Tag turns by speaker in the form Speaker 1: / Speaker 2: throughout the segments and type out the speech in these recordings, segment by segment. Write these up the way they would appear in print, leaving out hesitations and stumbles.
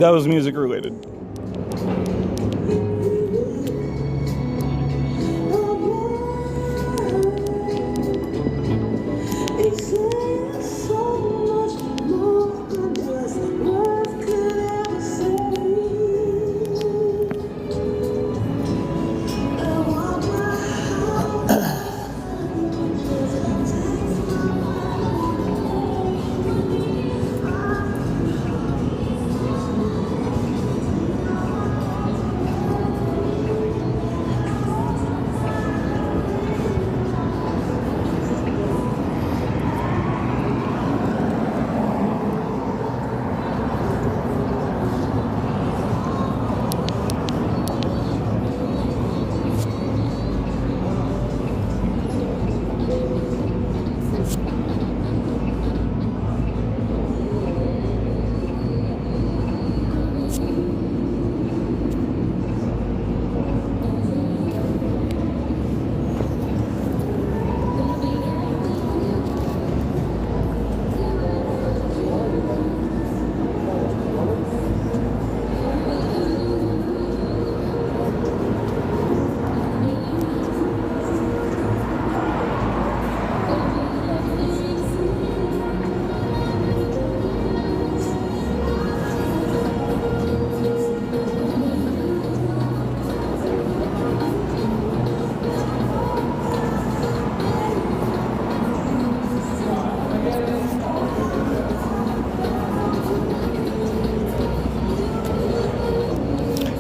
Speaker 1: That was music related.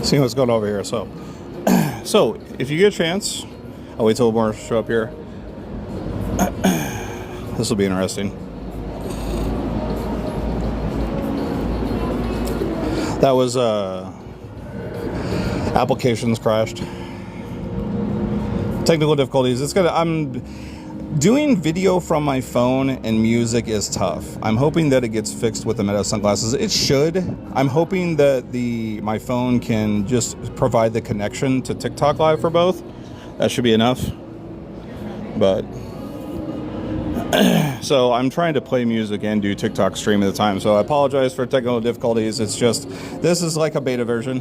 Speaker 1: Seeing what's going on over here. So if you get a chance, I'll wait till more show up here. This will be interesting. That was applications crashed. Technical difficulties. I'm doing video from my phone and music is tough. I'm hoping that it gets fixed with the Meta sunglasses. It should. I'm hoping that my phone can just provide the connection to TikTok Live for both. That should be enough. But so I'm trying to play music and do TikTok stream at the time. So I apologize for technical difficulties. It's just, this is like a beta version.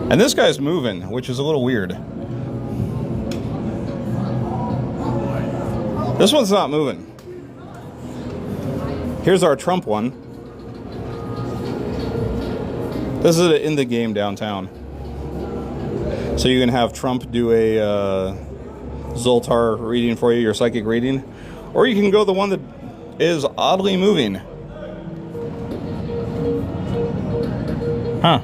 Speaker 1: And this guy's moving, which is a little weird. This one's not moving. Here's our Trump one. This is in the game downtown. So you can have Trump do a Zoltar reading for you, your psychic reading. Or you can go the one that is oddly moving. Huh.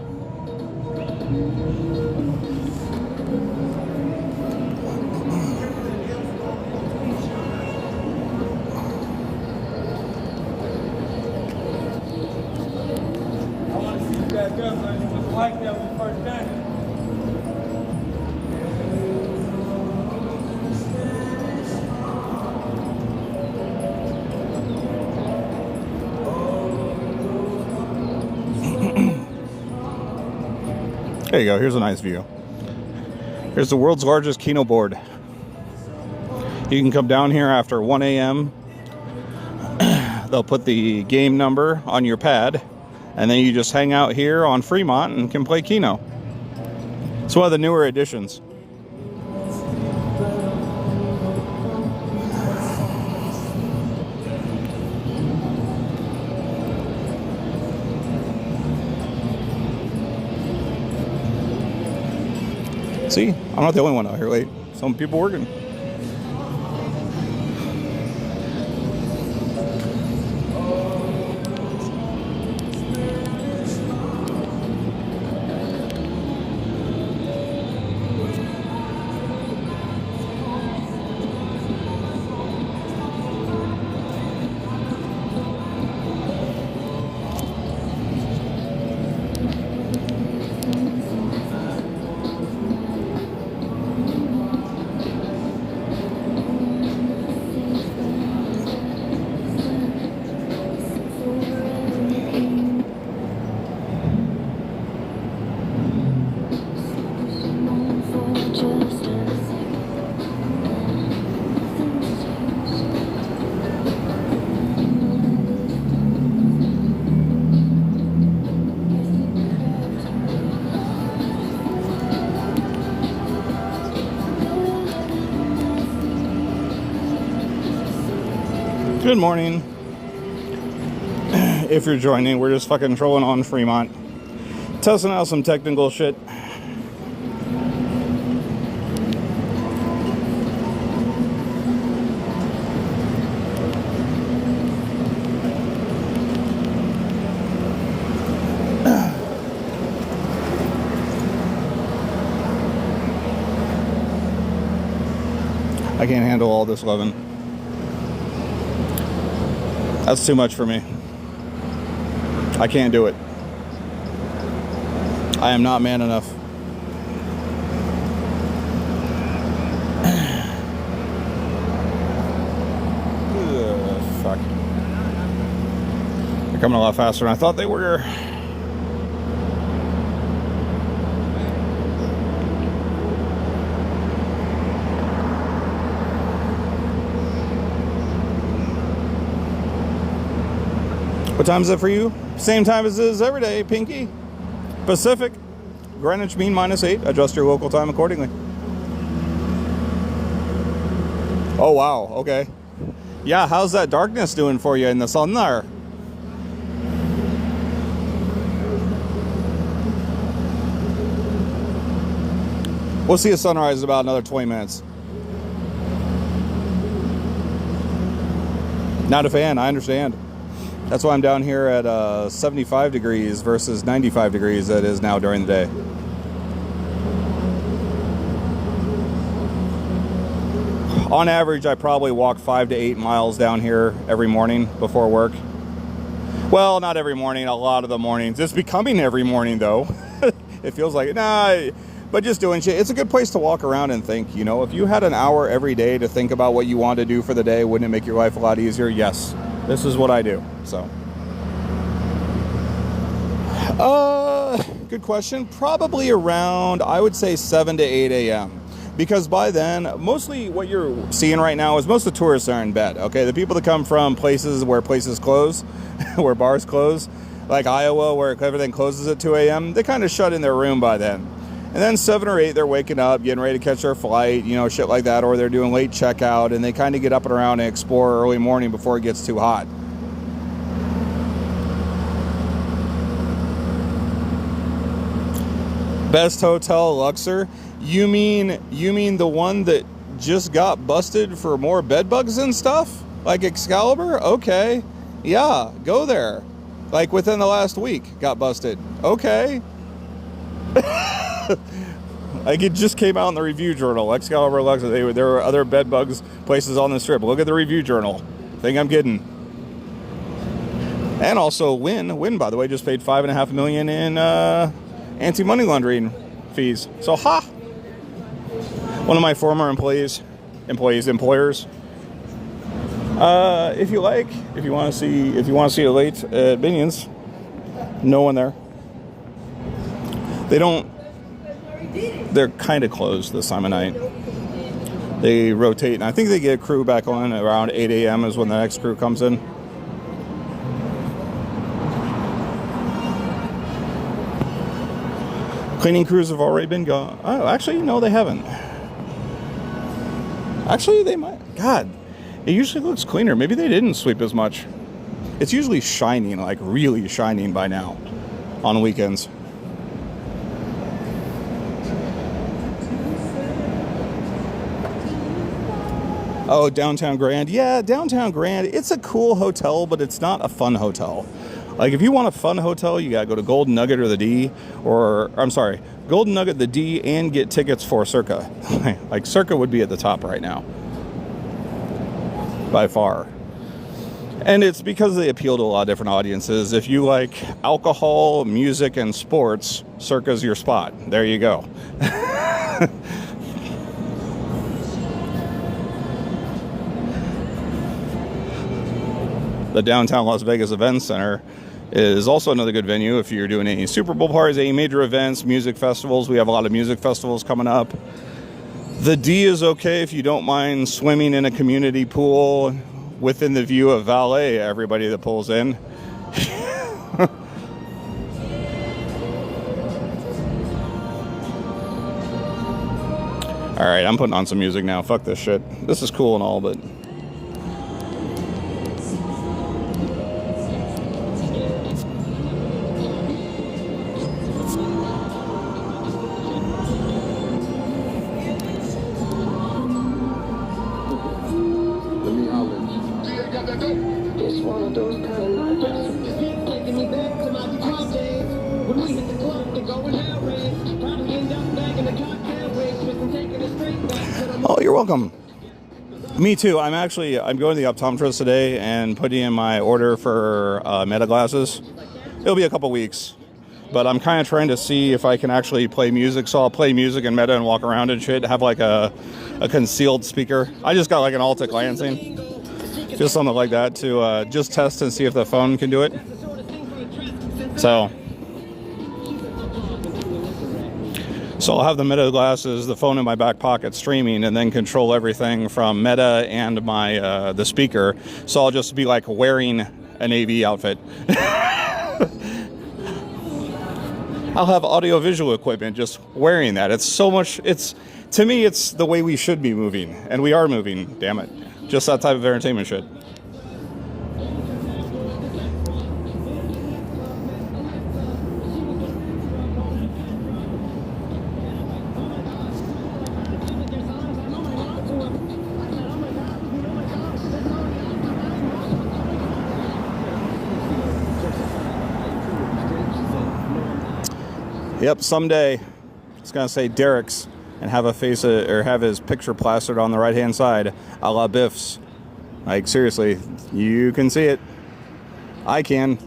Speaker 1: There you go. Here's a nice view. Here's the world's largest Keno board. You can come down here after 1 a.m. They'll put the game number on your pad, and then you just hang out here on Fremont and can play Keno. It's one of the newer additions. See, I'm not the only one out here late. Some people working. Good morning. If you're joining, we're just fucking trolling on Fremont. Testing out some technical shit. I can't handle all this loving. That's too much for me. I can't do it. I am not man enough. Ugh, fuck. They're coming a lot faster than I thought they were. What time is it for you? Same time as it is every day, Pinky. Pacific. Greenwich Mean -8. Adjust your local time accordingly. Oh, wow. Okay. Yeah, how's that darkness doing for you in the sun there? We'll see a sunrise in about another 20 minutes. Not a fan, I understand. That's why I'm down here at 75 degrees versus 95 degrees that is now during the day. On average, I probably walk 5 to 8 miles down here every morning before work. Well, not every morning, a lot of the mornings. It's becoming every morning, though. It feels like it. Nah, but just doing shit. It's a good place to walk around and think, you know. If you had an hour every day to think about what you want to do for the day, wouldn't it make your life a lot easier? Yes. This is what I do, so. Good question. Probably around, I would say 7 to 8 a.m. Because by then, mostly what you're seeing right now is most of the tourists are in bed, okay? The people that come from places where places close, where bars close, like Iowa, where everything closes at 2 a.m., they kind of shut in their room by then. And then 7 or 8, they're waking up, getting ready to catch their flight, you know, shit like that, or they're doing late checkout, and they kind of get up and around and explore early morning before it gets too hot. Best hotel, Luxor? You mean the one that just got busted for more bed bugs and stuff? Like Excalibur? Okay. Yeah, go there. Like within the last week, got busted. Okay. Like it just came out in the review journal. Excalibur, Luxor. There were other bed bugs places on the strip. Look at the review journal. Think I'm kidding. And also Wynn, by the way, just paid $5.5 million in anti-money laundering fees. So one of my former employers. If you want to see it late at Binion's, no one there. They're kind of closed this time of night. They rotate, and I think they get crew back on around 8 a.m. is when the next crew comes in. Cleaning crews have already been gone. Oh, actually, no, they haven't. Actually, they might. God, it usually looks cleaner. Maybe they didn't sweep as much. It's usually shining, like really shining by now on weekends. Oh, Downtown Grand. Yeah, Downtown Grand. It's a cool hotel, but it's not a fun hotel. Like, if you want a fun hotel, you gotta go to Golden Nugget or the D, or, I'm sorry, Golden Nugget, the D, and get tickets for Circa. Like, Circa would be at the top right now. By far. And it's because they appeal to a lot of different audiences. If you like alcohol, music, and sports, Circa's your spot. There you go. The Downtown Las Vegas Events Center is also another good venue if you're doing any Super Bowl parties, any major events, music festivals. We have a lot of music festivals coming up. The D is okay if you don't mind swimming in a community pool within the view of valet, everybody that pulls in. Alright, I'm putting on some music now. Fuck this shit. This is cool and all, but Oh, you're welcome. Me too. I'm going to the optometrist today and putting in my order for Meta glasses. It'll be a couple weeks, but I'm kind of trying to see if I can actually play music. So I'll play music in Meta and walk around and shit. Have like a concealed speaker. I just got like an Altic Lansing, just something like that to just test and see if the phone can do it. So I'll have the Meta glasses, the phone in my back pocket streaming, and then control everything from Meta and my the speaker. So I'll just be like wearing an AV outfit. I'll have audio-visual equipment just wearing that. It's so much, to me, it's the way we should be moving. And we are moving, damn it. Just that type of entertainment shit. Yep, someday it's gonna say Derek's and have a face or have his picture plastered on the right hand side, a la Biff's. Like seriously, you can see it. I can.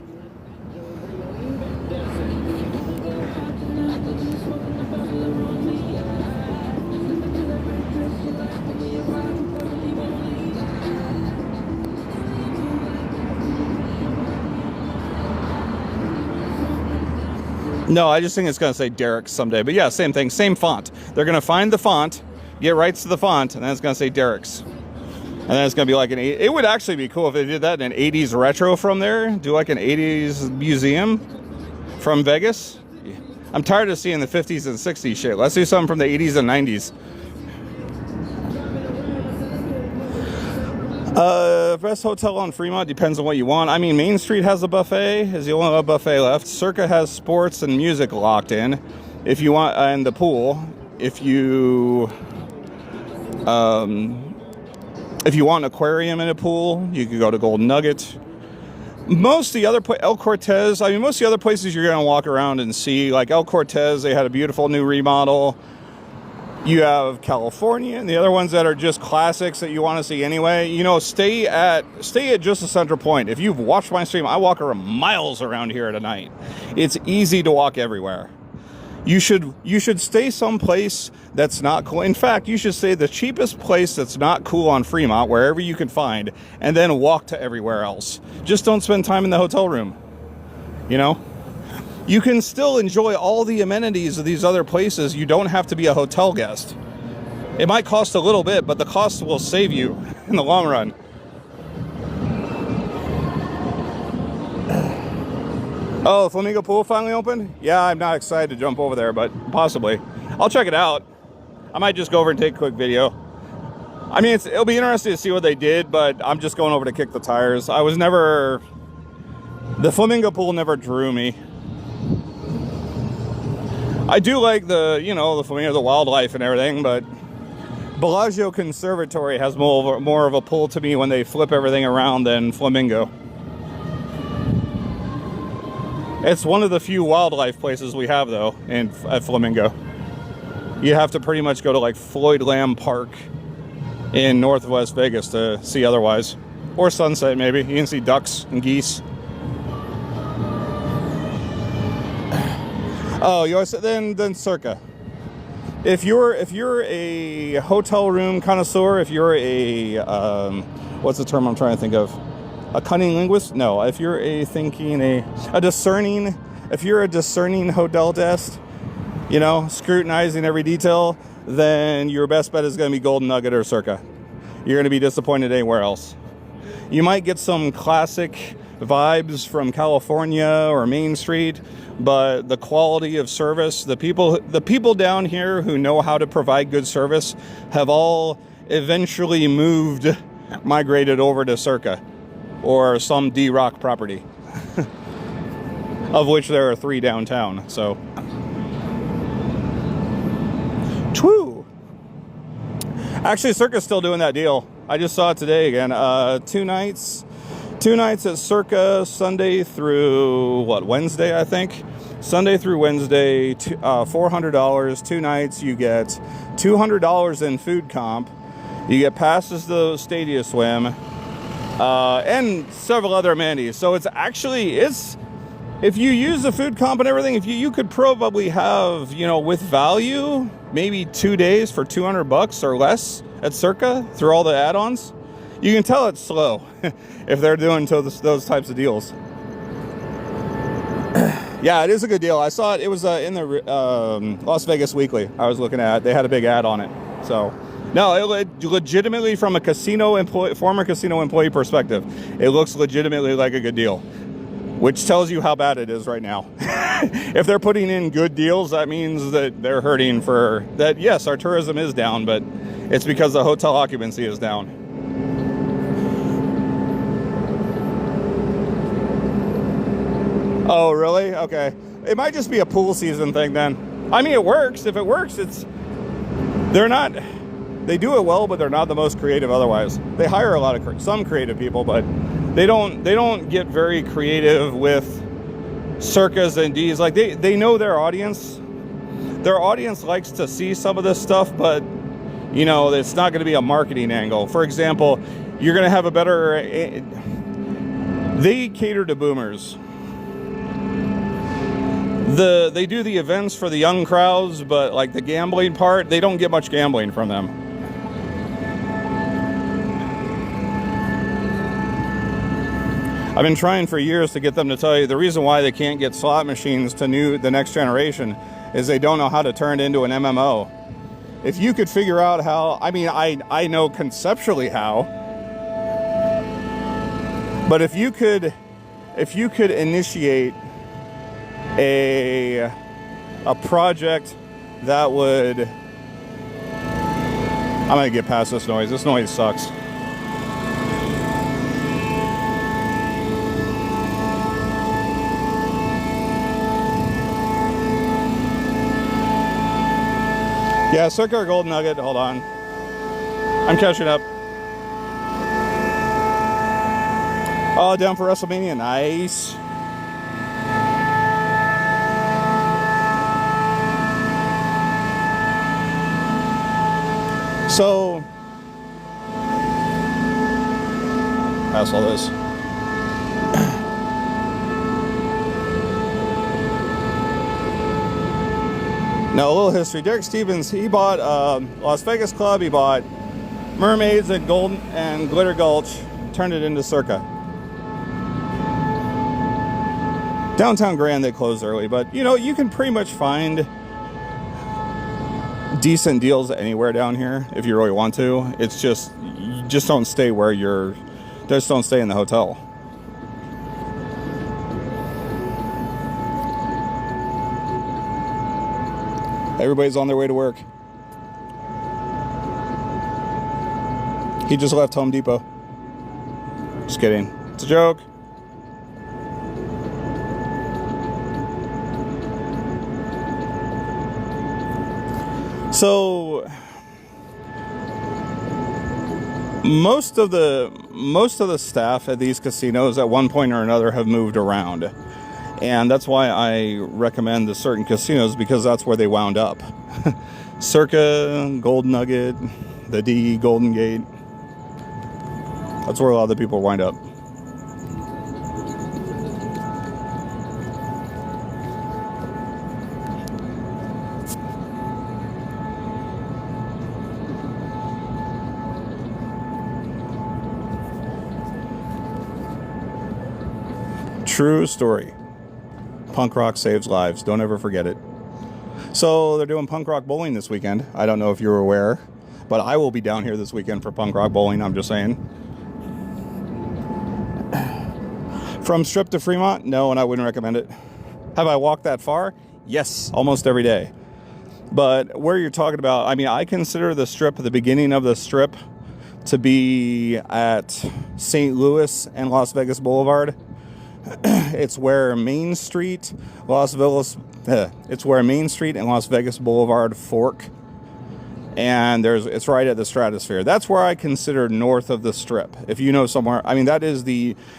Speaker 1: No, I just think it's going to say Derek someday. But yeah, same thing, same font. They're going to find the font, get rights to the font, and then it's going to say Derek's. And then it's going to be like an... It would actually be cool if they did that in an 80s retro from there. Do like an 80s museum from Vegas. I'm tired of seeing the 50s and 60s shit. Let's do something from the 80s and 90s. Best hotel on Fremont depends on what you want. I mean, Main Street has a buffet. Is the only buffet left. Circa has sports and music locked in. If you want, and the pool. If you want an aquarium in a pool, you could go to Golden Nugget. Most of the other El Cortez. I mean, most of the other places you're gonna walk around and see, like El Cortez, they had a beautiful new remodel. You have California and the other ones that are just classics that you want to see anyway. You know, stay at just the central point. If you've watched my stream, I walk around miles around here at night. It's easy to walk everywhere. You should stay someplace that's not cool. In fact, you should stay the cheapest place that's not cool on Fremont, wherever you can find, and then walk to everywhere else. Just don't spend time in the hotel room. You know? You can still enjoy all the amenities of these other places. You don't have to be a hotel guest. It might cost a little bit, but the cost will save you in the long run. Oh, Flamingo Pool finally opened? Yeah, I'm not excited to jump over there, but possibly. I'll check it out. I might just go over and take a quick video. I mean, it'll be interesting to see what they did, but I'm just going over to kick the tires. The Flamingo Pool never drew me. I do like the flamingo, the wildlife and everything, but Bellagio Conservatory has more of a pull to me when they flip everything around than Flamingo. It's one of the few wildlife places we have, though, at Flamingo. You have to pretty much go to, like, Floyd Lamb Park in Northwest Vegas to see otherwise. Or Sunset, maybe. You can see ducks and geese. Oh, you always then Circa. If you're a hotel room connoisseur, if you're a what's the term I'm trying to think of? A cunning linguist? No. If you're a discerning hotel guest, you know, scrutinizing every detail, then your best bet is going to be Golden Nugget or Circa. You're going to be disappointed anywhere else. You might get some classic vibes from California or Main Street, but the quality of service, the people down here who know how to provide good service have all eventually migrated over to Circa or some D-Rock property, of which there are 3 downtown. So, Twoo! Actually, Circa's still doing that deal. I just saw it today again. 2 nights, 2 nights at Circa, Sunday through, Wednesday, I think? Sunday through Wednesday, $400. 2 nights, you get $200 in food comp. You get passes to the Stadia Swim, and several other amenities. So it's if you use the food comp and everything, if you could probably have, with value, maybe 2 days for $200 or less at Circa through all the add-ons. You can tell it's slow if they're doing those types of deals. Yeah, it is a good deal. I saw it. It was in the Las Vegas Weekly I was looking at. They had a big ad on it. So, no, it legitimately, from a former casino employee perspective, it looks legitimately like a good deal, which tells you how bad it is right now. If they're putting in good deals, that means that they're hurting for that. Yes, our tourism is down, but it's because the hotel occupancy is down. Oh, really? Okay. It might just be a pool season thing then. I mean, it works. If it works, they do it well, but they're not the most creative otherwise. They hire a lot of some creative people, but they don't get very creative with Circas and Ds. Like they know their audience. Their audience likes to see some of this stuff, but it's not going to be a marketing angle. For example, you're going to have a better. They cater to boomers. They do the events for the young crowds, but like the gambling part, they don't get much gambling from them. I've been trying for years to get them to tell you the reason why they can't get slot machines to the next generation is they don't know how to turn it into an MMO. If you could figure out how, I know conceptually how, but if you could initiate a project that would, I'm gonna get past this noise. This noise sucks. Yeah, Circa or Golden Nugget. Hold on, I'm catching up. Oh, down for WrestleMania. Nice. So, pass all this. Now, a little history. Derek Stevens, he bought Las Vegas Club. He bought Mermaids at Golden and Glitter Gulch, turned it into Circa. Downtown Grand, they closed early, but you can pretty much find decent deals anywhere down here if you really want to. It's just, you just don't stay just don't stay in the hotel. Everybody's on their way to work. He just left Home Depot. Just kidding. It's a joke. So most of the staff at these casinos at one point or another have moved around. And that's why I recommend the certain casinos, because that's where they wound up. Circa, Golden Nugget, the D, Golden Gate. That's where a lot of the people wind up. True story. Punk rock saves lives. Don't ever forget it. So they're doing punk rock bowling this weekend. I don't know if you were aware, but I will be down here this weekend for punk rock bowling. I'm just saying. From Strip to Fremont? No, and I wouldn't recommend it. Have I walked that far? Yes, almost every day. But where you're talking about, I consider the Strip, the beginning of the Strip, to be at St. Louis and Las Vegas Boulevard. It's where Main Street, It's where Main Street and Las Vegas Boulevard fork, And it's right at the stratosphere. That's where I consider north of the Strip. If you know somewhere, I mean, that is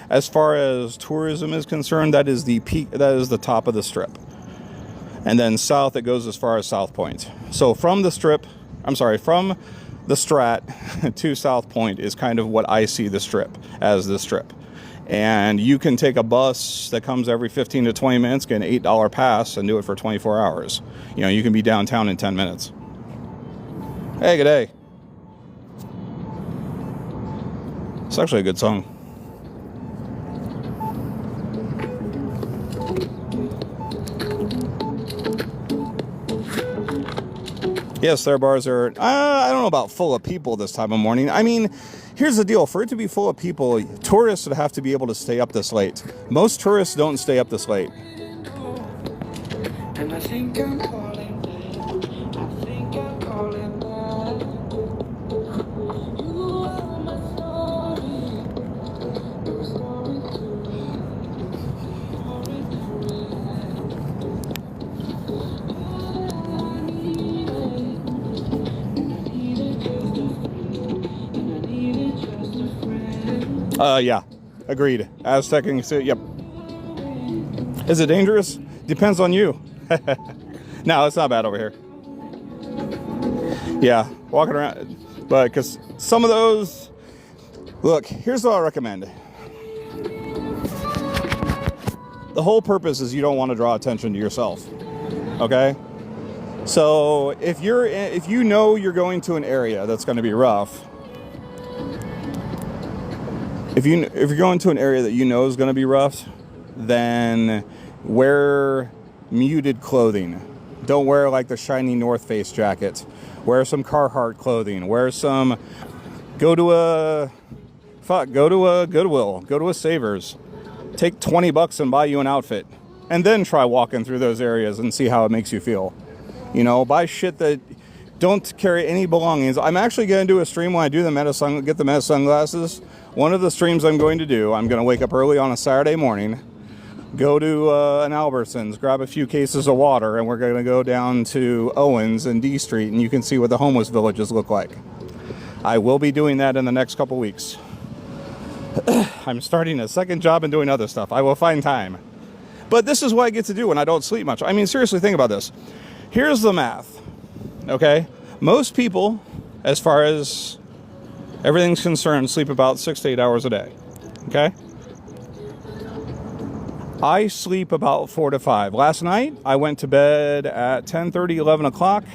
Speaker 1: as far as tourism is concerned, that is the peak, that is the top of the Strip. And then south, it goes as far as South Point. So from the Strat to South Point is kind of what I see the Strip as, the Strip. And you can take a bus that comes every 15 to 20 minutes, get an $8 pass, and do it for 24 hours. You know, you can be downtown in 10 minutes. Hey, good day. It's actually a good song. Yes, their bars are, I don't know about full of people this time of morning. I mean, here's the deal. For it to be full of people, tourists would have to be able to stay up this late. Most tourists don't stay up this late. And I think I'm calling back. I think I'm calling back. You are my story. Your story yeah, agreed. Aztec and yep. Is it dangerous? Depends on you. No, it's not bad over here. Yeah, walking around, but because some of those, look, here's what I recommend. The whole purpose is you don't want to draw attention to yourself. Okay? So if you know you're going to an area that's going to be rough, if you're going to an area that you know is going to be rough, then wear muted clothing. Don't wear like the shiny North Face jacket. Wear some Carhartt clothing. Go to a Goodwill. Go to a Savers. Take $20 and buy you an outfit, and then try walking through those areas and see how it makes you feel. You know, buy shit that. Don't carry any belongings. I'm actually going to do a stream when I do get the Meta sunglasses. One of the streams I'm going to do, I'm going to wake up early on a Saturday morning, go to an Albertsons, grab a few cases of water, and we're going to go down to Owens and D Street, and you can see what the homeless villages look like. I will be doing that in the next couple weeks. I'm starting a second job and doing other stuff. I will find time. But this is what I get to do when I don't sleep much. I mean, seriously, think about this. Here's the math. Okay, most people, as far as everything's concerned, sleep about 6 to 8 hours a day. Okay, I sleep about 4 to 5. Last night, I went to bed at 10:30, 11 o'clock.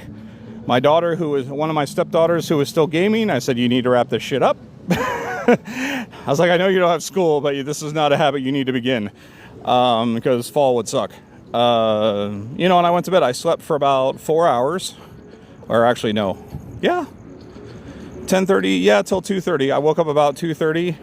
Speaker 1: My daughter, who was one of my stepdaughters, who was still gaming, I said, "You need to wrap this shit up." I was like, "I know you don't have school, but this is not a habit you need to begin, because fall would suck." And I went to bed. I slept for about 4 hours. Or actually, no. Yeah. 10:30, yeah, till 2:30. I woke up about 2:30,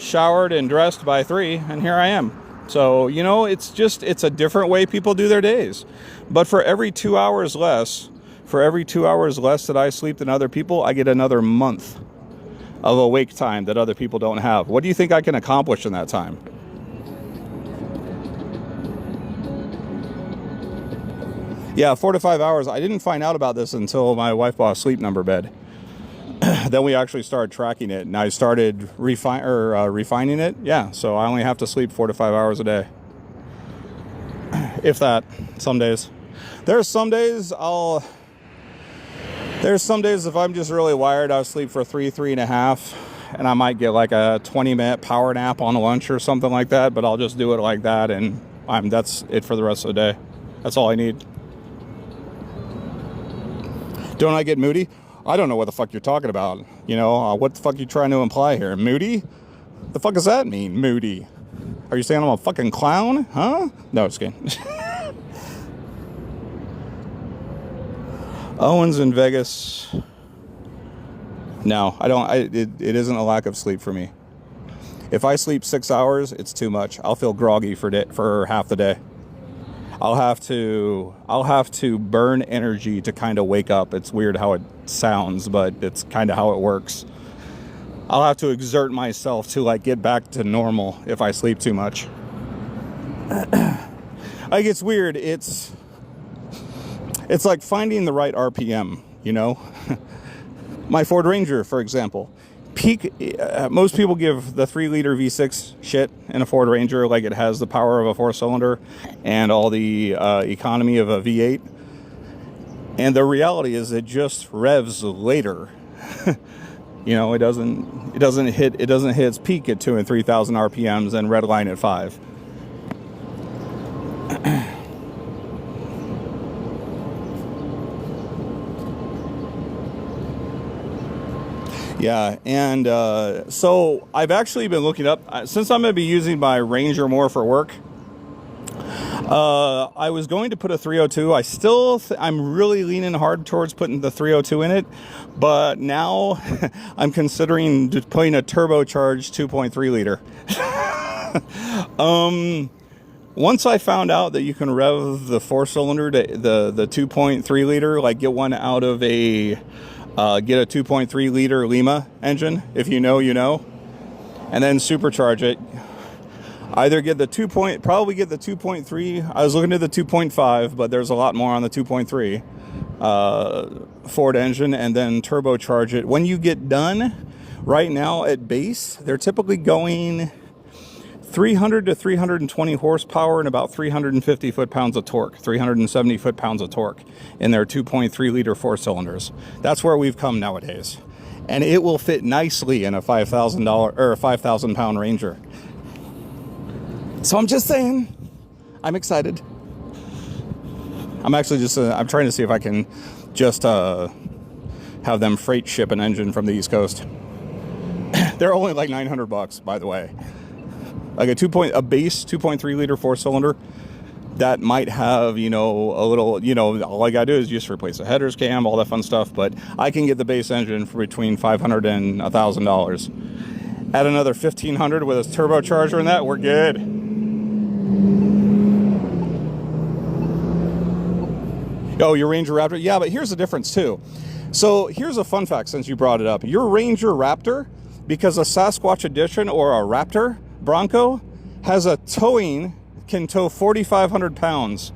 Speaker 1: showered and dressed by 3, and here I am. So, it's a different way people do their days. But for every 2 hours less that I sleep than other people, I get another month of awake time that other people don't have. What do you think I can accomplish in that time? Yeah, 4 to 5 hours. I didn't find out about this until my wife bought a Sleep Number bed. Then we actually started tracking it, and I started refining it. Yeah, so I only have to sleep 4 to 5 hours a day, if that. Some days. There's some days if I'm just really wired, I'll sleep for 3.5, and I might get like a 20-minute power nap on lunch or something like that. But I'll just do it like that, and that's it for the rest of the day. That's all I need. Don't I get moody? I don't know what the fuck you're talking about. What the fuck are you trying to imply here? Moody? The fuck does that mean, moody? Are you saying I'm a fucking clown? Huh? No, just kidding. Owens in Vegas. No, I don't. It isn't a lack of sleep for me. If I sleep 6 hours, it's too much. I'll feel groggy for half the day. I'll have to burn energy to kind of wake up. It's weird how it sounds, but it's kind of how it works. I'll have to exert myself to get back to normal if I sleep too much. It's weird. It's like finding the right RPM, you know? My Ford Ranger, for example, peak, most people give the 3-liter V6 shit in a Ford Ranger like it has the power of a 4-cylinder and all the economy of a V8. And the reality is it just revs later. You know, it doesn't hit its peak at 2,000 and 3,000 RPMs and redline at 5. Yeah, and so I've actually been looking up, since I'm going to be using my Ranger more for work, I was going to put a 302. I'm really leaning hard towards putting the 302 in it, but now I'm considering putting a turbocharged 2.3 liter. Once I found out that you can rev the 4-cylinder to the 2.3 liter, like get one out of a get a 2.3 liter Lima engine, if you know, you know, and then supercharge it. Either get the probably get the 2.3. I was looking at the 2.5, but there's a lot more on the 2.3 Ford engine, and then turbocharge it. When you get done, right now at base, they're typically going 300 to 320 horsepower and about 350 foot-pounds of torque, 370 foot-pounds of torque in their 2.3 liter 4-cylinders. That's where we've come nowadays, and it will fit nicely in a $5,000 or a 5,000-pound Ranger. So I'm just saying, I'm excited. I'm actually just, I'm trying to see if I can just have them freight ship an engine from the East Coast. They're only like $900, by the way. Like a base 2.3 liter 4-cylinder that might have, you know, a little, you know, all I gotta do is just replace the headers cam, all that fun stuff. But I can get the base engine for between $500 and $1,000. Add another $1,500 with a turbocharger in that, we're good. Oh, your Ranger Raptor? Yeah, but here's the difference too. So here's a fun fact since you brought it up. Your Ranger Raptor, because a Sasquatch Edition or a Raptor Bronco has a can tow 4,500 pounds.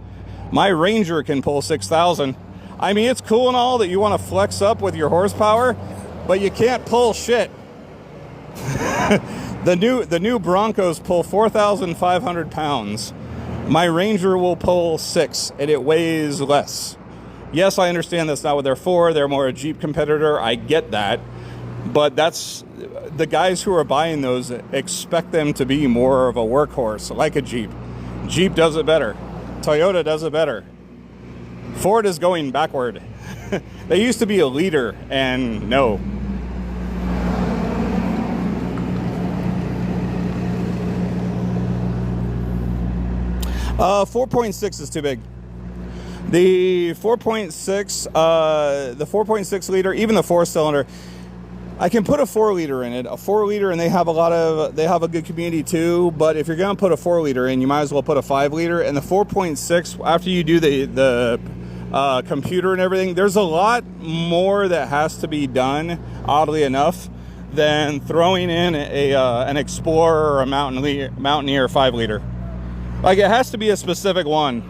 Speaker 1: My Ranger can pull 6,000. I mean, it's cool and all that you want to flex up with your horsepower, but you can't pull shit. The new Broncos pull 4,500 pounds. My Ranger will pull 6, and it weighs less. Yes, I understand that's not what they're for. They're more a Jeep competitor. I get that. But that's the guys who are buying those expect them to be more of a workhorse, like a Jeep. Jeep does it better. Toyota does it better. Ford is going backward. They used to be a leader, and no. Uh, 4.6 is too big. The 4.6 liter, even the 4-cylinder, I can put a 4-liter in it. A 4-liter, and they have a good community too. But if you're gonna put a 4-liter in, you might as well put a 5-liter. And the 4.6, after you do the computer and everything, there's a lot more that has to be done, oddly enough, than throwing in an Explorer or a Mountaineer 5-liter. Like, it has to be a specific one.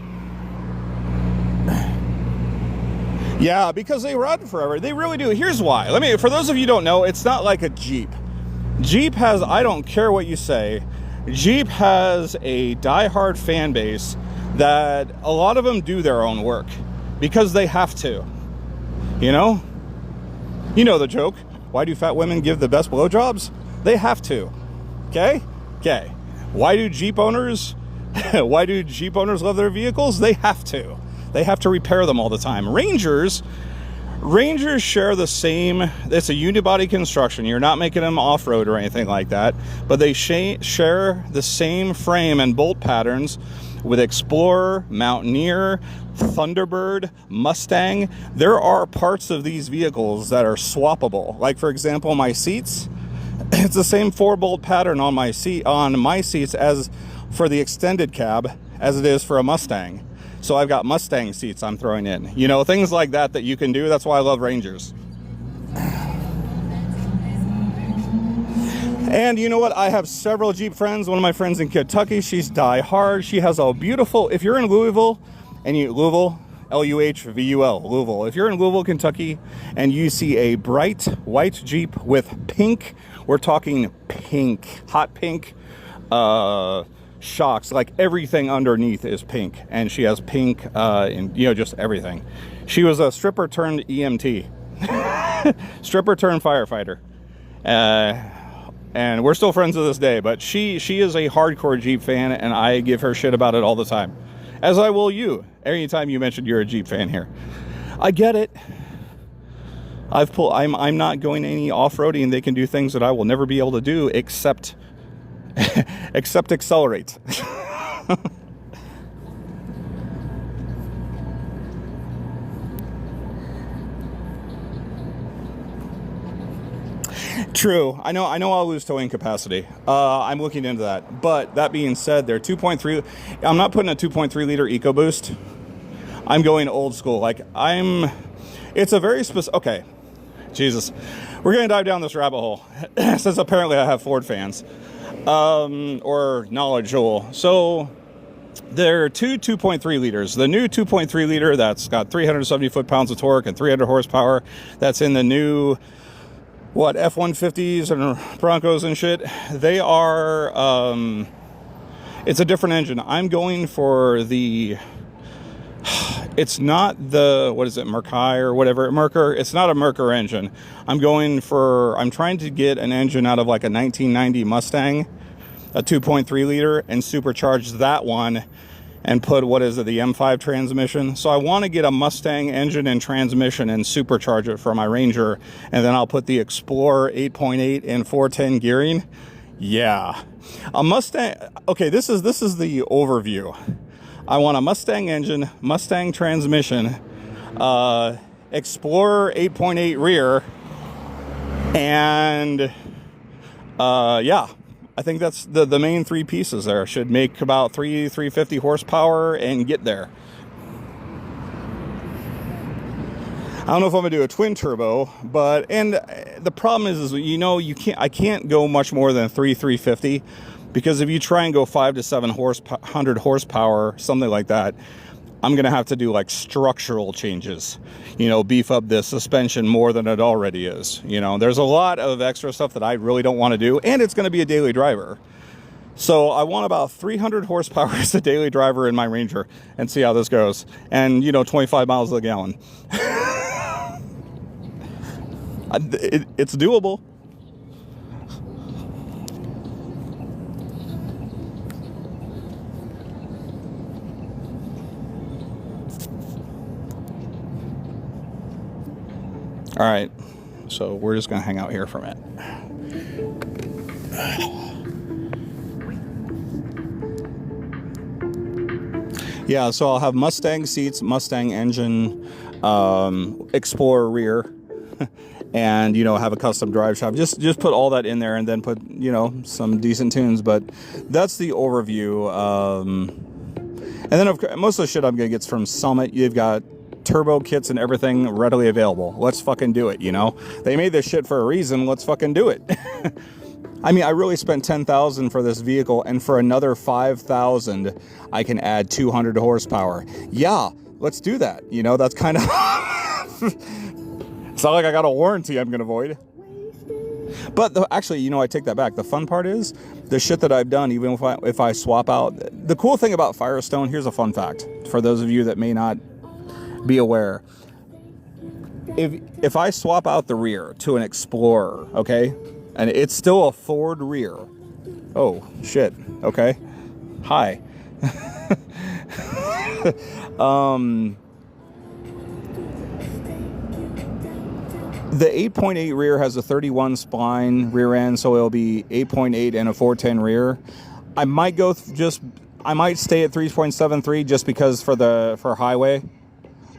Speaker 1: Yeah, because they run forever. They really do. Here's why. For those of you who don't know, it's not like a Jeep. Jeep has, I don't care what you say, Jeep has a diehard fan base that a lot of them do their own work because they have to. You know? You know the joke. Why do fat women give the best blowjobs? They have to. Okay? Okay. Why do Jeep owners love their vehicles? They have to. They have to repair them all the time. Rangers share the same, it's a unibody construction. You're not making them off-road or anything like that, but they share the same frame and bolt patterns with Explorer, Mountaineer, Thunderbird, Mustang. There are parts of these vehicles that are swappable. Like, for example, my seats, it's the same 4-bolt pattern on my seats as for the extended cab as it is for a Mustang. So I've got Mustang seats I'm throwing in. You know, things like that you can do. That's why I love Rangers. And you know what? I have several Jeep friends. One of my friends in Kentucky, she's die hard. She has a beautiful, if you're in Louisville, Luhvul, Louisville. If you're in Louisville, Kentucky, and you see a bright white Jeep with pink, we're talking pink, hot pink, shocks, like everything underneath is pink, and she has pink, and just everything. She was a stripper turned EMT, stripper turned firefighter, and we're still friends to this day. But she is a hardcore Jeep fan, and I give her shit about it all the time, as I will you. Anytime you mention you're a Jeep fan here, I get it. I'm not going any off-roading. They can do things that I will never be able to do, except accelerate. True. I know I'll lose towing capacity. I'm looking into that. But that being said, they're 2.3. I'm not putting a 2.3 liter EcoBoost. I'm going old school. It's a very specific. Okay. Jesus. We're going to dive down this rabbit hole. Since apparently I have Ford fans. Or knowledgeable. So there are two 2.3 liters. The new 2.3 liter that's got 370 foot-pounds of torque and 300 horsepower. That's in the new F-150s and Broncos and shit. They are, it's a different engine. I'm going for it's not the, Merkai or whatever, Merker. It's not a Merker engine. I'm trying to get an engine out of like a 1990 Mustang, a 2.3 liter, and supercharge that one and put, the M5 transmission. So I want to get a Mustang engine and transmission and supercharge it for my Ranger, and then I'll put the Explorer 8.8 and 410 gearing. Yeah. A Mustang. Okay, this is the overview. I want a Mustang engine, Mustang transmission, Explorer 8.8 rear, and yeah. I think that's the main three pieces there. Should make about 350 horsepower and get there. I don't know if I'm gonna do a twin turbo, and the problem is I can't go much more than 350, because if you try and go 5 to 700 horsepower, something like that, I'm gonna have to do like structural changes, beef up this suspension more than it already is. There's a lot of extra stuff that I really don't want to do, and it's gonna be a daily driver. So I want about 300 horsepower as a daily driver in my Ranger, and see how this goes. And 25 miles a gallon. It's doable. All right, so we're just gonna hang out here for a minute. Yeah, so I'll have Mustang seats, Mustang engine, Explorer rear, and have a custom drive shaft. Just put all that in there, and then put some decent tunes. But that's the overview. And then most of the shit I'm gonna get from Summit. You've got turbo kits and everything readily available. Let's fucking do it. They made this shit for a reason. Let's fucking do it. I mean, I really spent $10,000 for this vehicle, and for another $5,000 I can add 200 horsepower. Yeah, let's do that. That's kind of it's not like I got a warranty I'm gonna void. But actually, I take that back. The fun part is the shit that I've done. Even if I swap out, the cool thing about Firestone, here's a fun fact for those of you that may not be aware. If I swap out the rear to an Explorer, okay, and it's still a Ford rear. Oh shit. Okay. Hi. The 8.8 rear has a 31 spine rear end, so it'll be 8.8 and a 410 rear. I might I might stay at 3.73 just because for highway.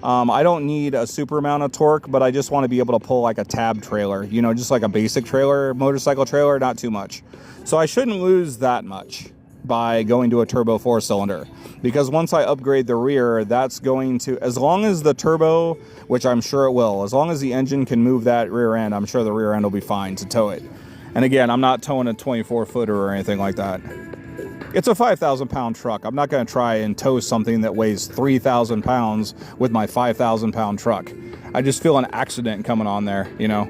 Speaker 1: I don't need a super amount of torque, but I just want to be able to pull like a tab trailer, just like a basic trailer, motorcycle trailer, not too much. So I shouldn't lose that much by going to a turbo 4-cylinder, because once I upgrade the rear, that's going to, as long as the turbo, which I'm sure it will, as long as the engine can move that rear end, I'm sure the rear end will be fine to tow it. And again, I'm not towing a 24-footer or anything like that. It's a 5,000 pound truck. I'm not going to try and tow something that weighs 3,000 pounds with my 5,000 pound truck. I just feel an accident coming on there, you know.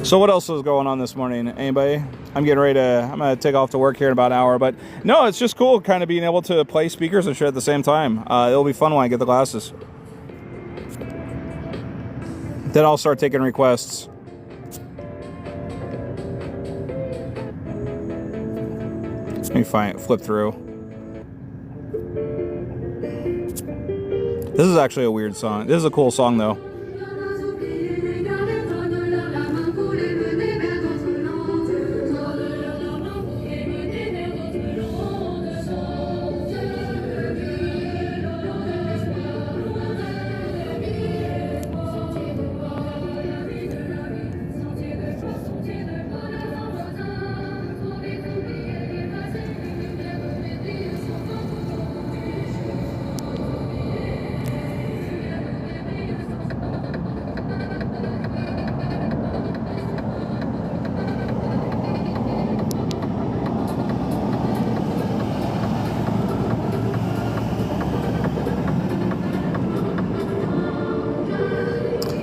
Speaker 1: So what else is going on this morning? Anybody? I'm going to take off to work here in about an hour, but no, it's just cool kind of being able to play speakers and shit at the same time. It'll be fun when I get the glasses. Then I'll start taking requests. Let me flip through. This is actually a weird song. This is a cool song though.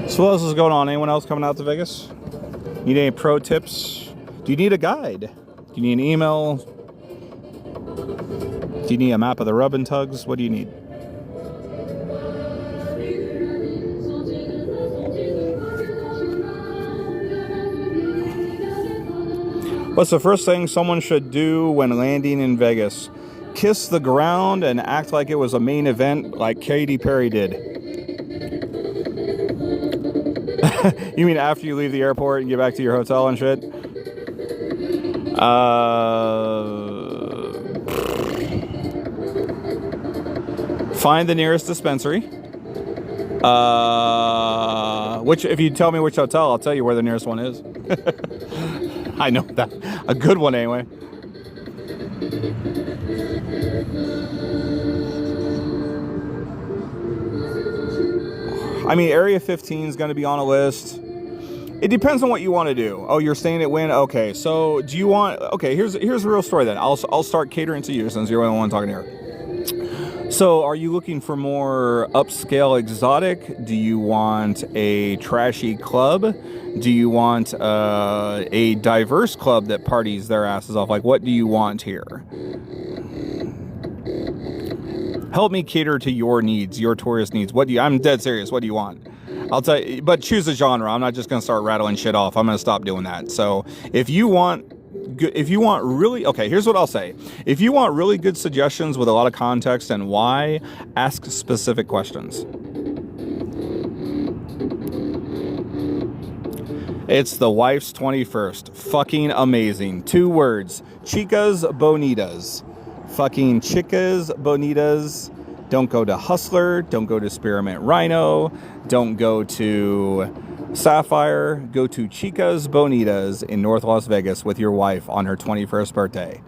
Speaker 1: So what else is going on? Anyone else coming out to Vegas? Need any pro tips? Do you need a guide? Do you need an email? Do you need a map of the rub and tugs? What do you need? What's the first thing someone should do when landing in Vegas? Kiss the ground and act like it was a main event like Katy Perry did. You mean after you leave the airport and get back to your hotel and shit? Find the nearest dispensary. Which, if you tell me which hotel, I'll tell you where the nearest one is. I know that. A good one anyway. I mean, Area 15 is going to be on a list. It depends on what you want to do. Oh, you're staying at Wynn? Okay, so do you want... Okay, here's the real story then. I'll start catering to you since you're the only one talking here. So are you looking for more upscale exotic? Do you want a trashy club? Do you want a diverse club that parties their asses off? Like, what do you want here? Help me cater to your needs, your tourist needs. I'm dead serious. What do you want? I'll tell you, but choose a genre. I'm not just going to start rattling shit off. I'm going to stop doing that. So if you want really, okay, here's what I'll say. If you want really good suggestions with a lot of context and why, ask specific questions. It's the wife's 21st. Fucking amazing. 2 words. Chicas Bonitas. Fucking chicas bonitas. Don't go to Hustler. Don't go to Spearmint Rhino. Don't go to Sapphire. Go to Chicas Bonitas in North Las Vegas with your wife on her 21st birthday.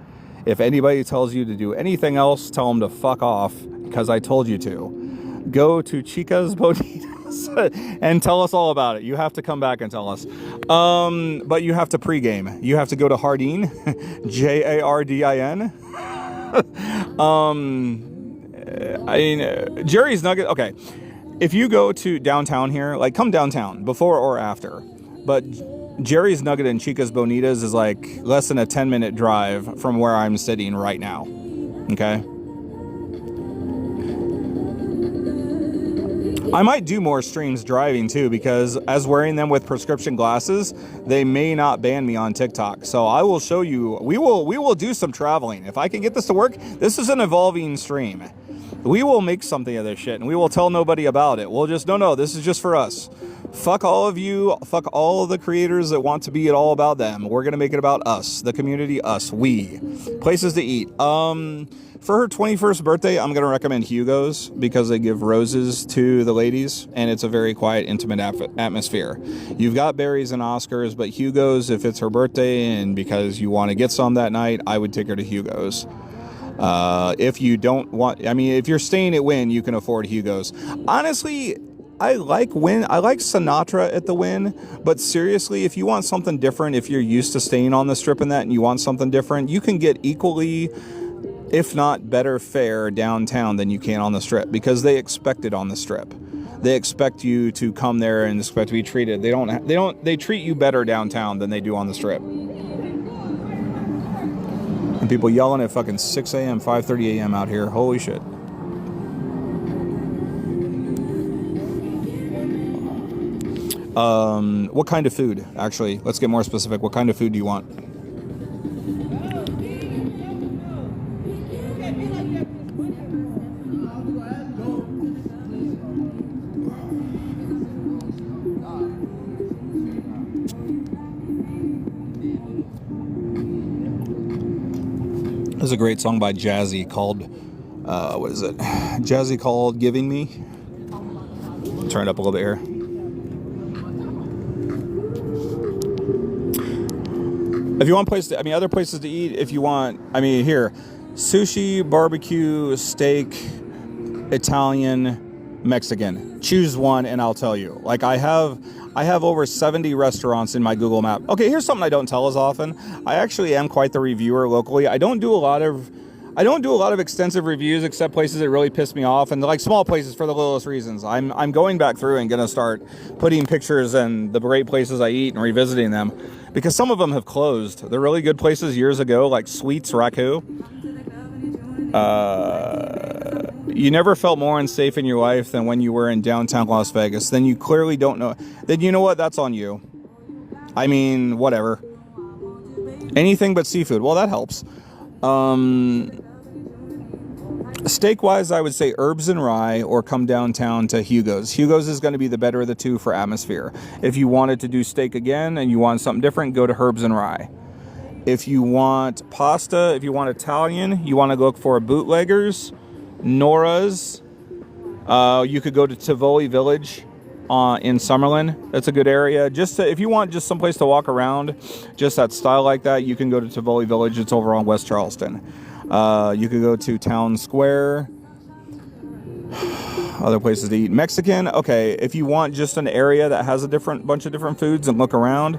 Speaker 1: If anybody tells you to do anything else, tell them to fuck off because I told you to. Go to Chicas Bonitas and tell us all about it. You have to come back and tell us. But you have to pregame. You have to go to Jardin. Jardin. I mean, Jerry's Nugget. Okay, if you go to downtown here, like come downtown before or after, but Jerry's Nugget and Chicas Bonitas is like less than a 10-minute drive from where I'm sitting right now. Okay. I might do more streams driving too, because as wearing them with prescription glasses, they may not ban me on TikTok. So I will show you, we will do some traveling. If I can get this to work, this is an evolving stream. We will make something of this shit and we will tell nobody about it. We'll just, no, this is just for us. Fuck all of you, fuck all of the creators that want to be it all about them. We're going to make it about us, the community, us, we. Places to eat. For her 21st birthday, I'm going to recommend Hugo's because they give roses to the ladies and it's a very quiet, intimate atmosphere. You've got Barry's and Oscars, but Hugo's, if it's her birthday and because you want to get some that night, I would take her to Hugo's. If you don't want, I mean, if you're staying at Wynn, you can afford Hugo's. Honestly, I like Wynn. I like Sinatra at the Wynn, but seriously, if you want something different, if you're used to staying on the Strip and that, and you want something different, you can get equally, if not better fare downtown than you can on the Strip, because they expect it on the Strip. They expect you to come there and expect to be treated. They treat you better downtown than they do on the Strip. And people yelling at fucking 6 a.m., 5:30 a.m. out here. Holy shit. What kind of food? Actually, let's get more specific. What kind of food do you want? There's a great song by Jazzy called, what is it? Jazzy called Giving Me. Turn it up a little bit here. If you want other places to eat, if you want, here, sushi, barbecue, steak, Italian, Mexican. Choose one and I'll tell you. Like I have over 70 restaurants in my Google map. Okay, here's something I don't tell as often. I actually am quite the reviewer locally. I don't do a lot of extensive reviews except places that really piss me off, and like small places for the littlest reasons. I'm going back through and gonna start putting pictures and the great places I eat and revisiting them, because some of them have closed. They're really good places years ago, like Sweets Raku. You never felt more unsafe in your life than when you were in downtown Las Vegas. Then you clearly don't know. Then you know what? That's on you. I mean, whatever. Anything but seafood. Well, that helps. Steak-wise, I would say Herbs and Rye, or come downtown to Hugo's. Hugo's is going to be the better of the two for atmosphere. If you wanted to do steak again and you want something different, go to Herbs and Rye. If you want pasta, if you want Italian, you want to look for Bootleggers, Nora's. You could go to Tivoli Village in Summerlin. That's a good area. If you want just someplace to walk around, just that style like that, you can go to Tivoli Village. It's over on West Charleston. You could go to Town Square. Other places to eat. Mexican, okay. If you want just an area that has a bunch of different foods and look around,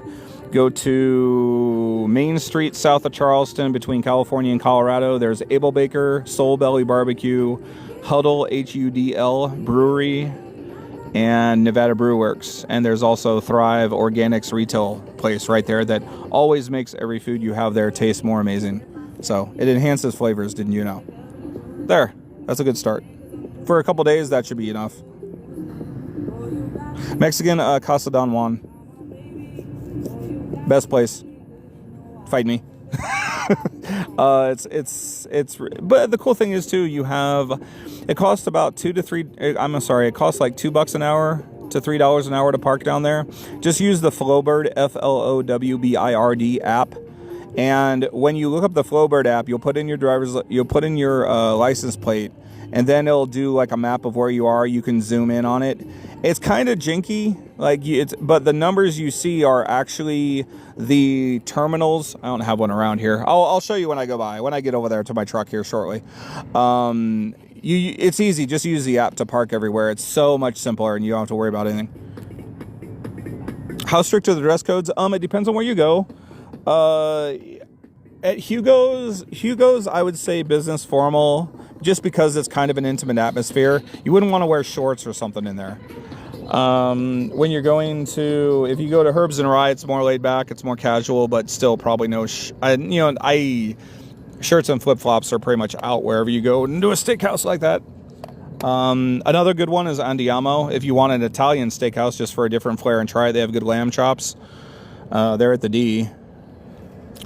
Speaker 1: go to Main Street south of Charleston between California and Colorado. There's Abel Baker, Soul Belly Barbecue, Huddle, Hudl Brewery, and Nevada Brew Works. And there's also Thrive Organics retail place right there that always makes every food you have there taste more amazing. So it enhances flavors, didn't you know? There, that's a good start. For a couple days, that should be enough. Mexican, Casa Don Juan. Best place. Fight me. But the cool thing is too, it costs about it costs like $2 an hour to $3 an hour to park down there. Just use the Flowbird, FLOWBIRD app. And when you look up the Flowbird app, you'll put in your license plate, and then it'll do like a map of where you are. You can zoom in on it. It's kind of janky, but the numbers you see are actually the terminals. I don't have one around here. I'll show you when I go by, when I get over there to my truck here shortly. It's easy. Just use the app to park everywhere. It's so much simpler, and you don't have to worry about anything. How strict are the dress codes? It depends on where you go. At Hugo's, I would say business formal, just because it's kind of an intimate atmosphere. You wouldn't want to wear shorts or something in there. When you're if you go to Herbs and Rye, it's more laid back, it's more casual, but still probably no, shirts and flip-flops are pretty much out wherever you go into a steakhouse like that. Another good one is Andiamo. If you want an Italian steakhouse just for a different flair and try it, they have good lamb chops. They're at the D.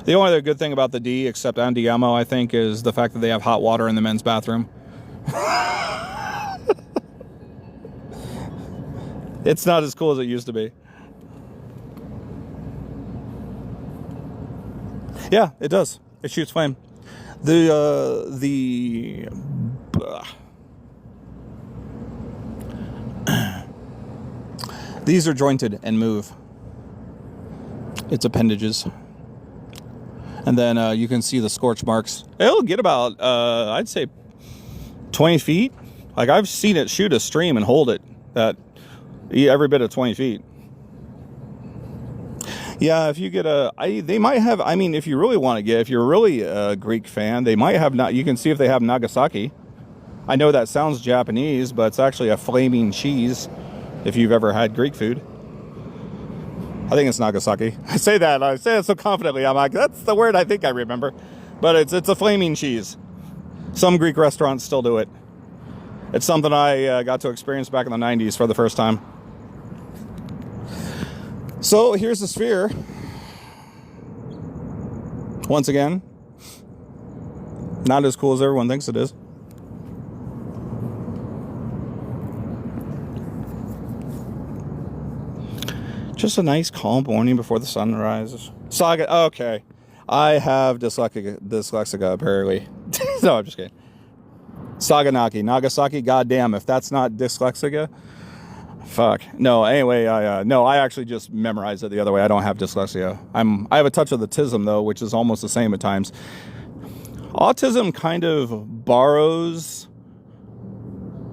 Speaker 1: The only other good thing about the D, except Andiamo, I think, is the fact that they have hot water in the men's bathroom. It's not as cool as it used to be. Yeah, it does. It shoots flame. These are jointed and move. It's appendages. And then you can see the scorch marks. It'll get about, I'd say, 20 feet. Like, I've seen it shoot a stream and hold it. That Yeah, every bit of 20 feet. Yeah, if you get they might have, I mean, if you really want to get, if you're really a Greek fan, they might have, not, you can see if they have Nagasaki. I know that sounds Japanese, but it's actually a flaming cheese if you've ever had Greek food. I think it's Nagasaki. I say it so confidently. I'm like, that's the word I think I remember. But it's a flaming cheese. Some Greek restaurants still do it. It's something I got to experience back in the 90s for the first time. So here's the sphere. Once again, not as cool as everyone thinks it is. Just a nice calm morning before the sun rises. Saga, okay. I have dyslexia apparently. No, I'm just kidding. Saganaki, Nagasaki, goddamn, if that's not dyslexia, fuck. No, anyway, I actually just memorized it the other way. I don't have dyslexia. I have a touch of the autism though, which is almost the same at times. Autism kind of borrows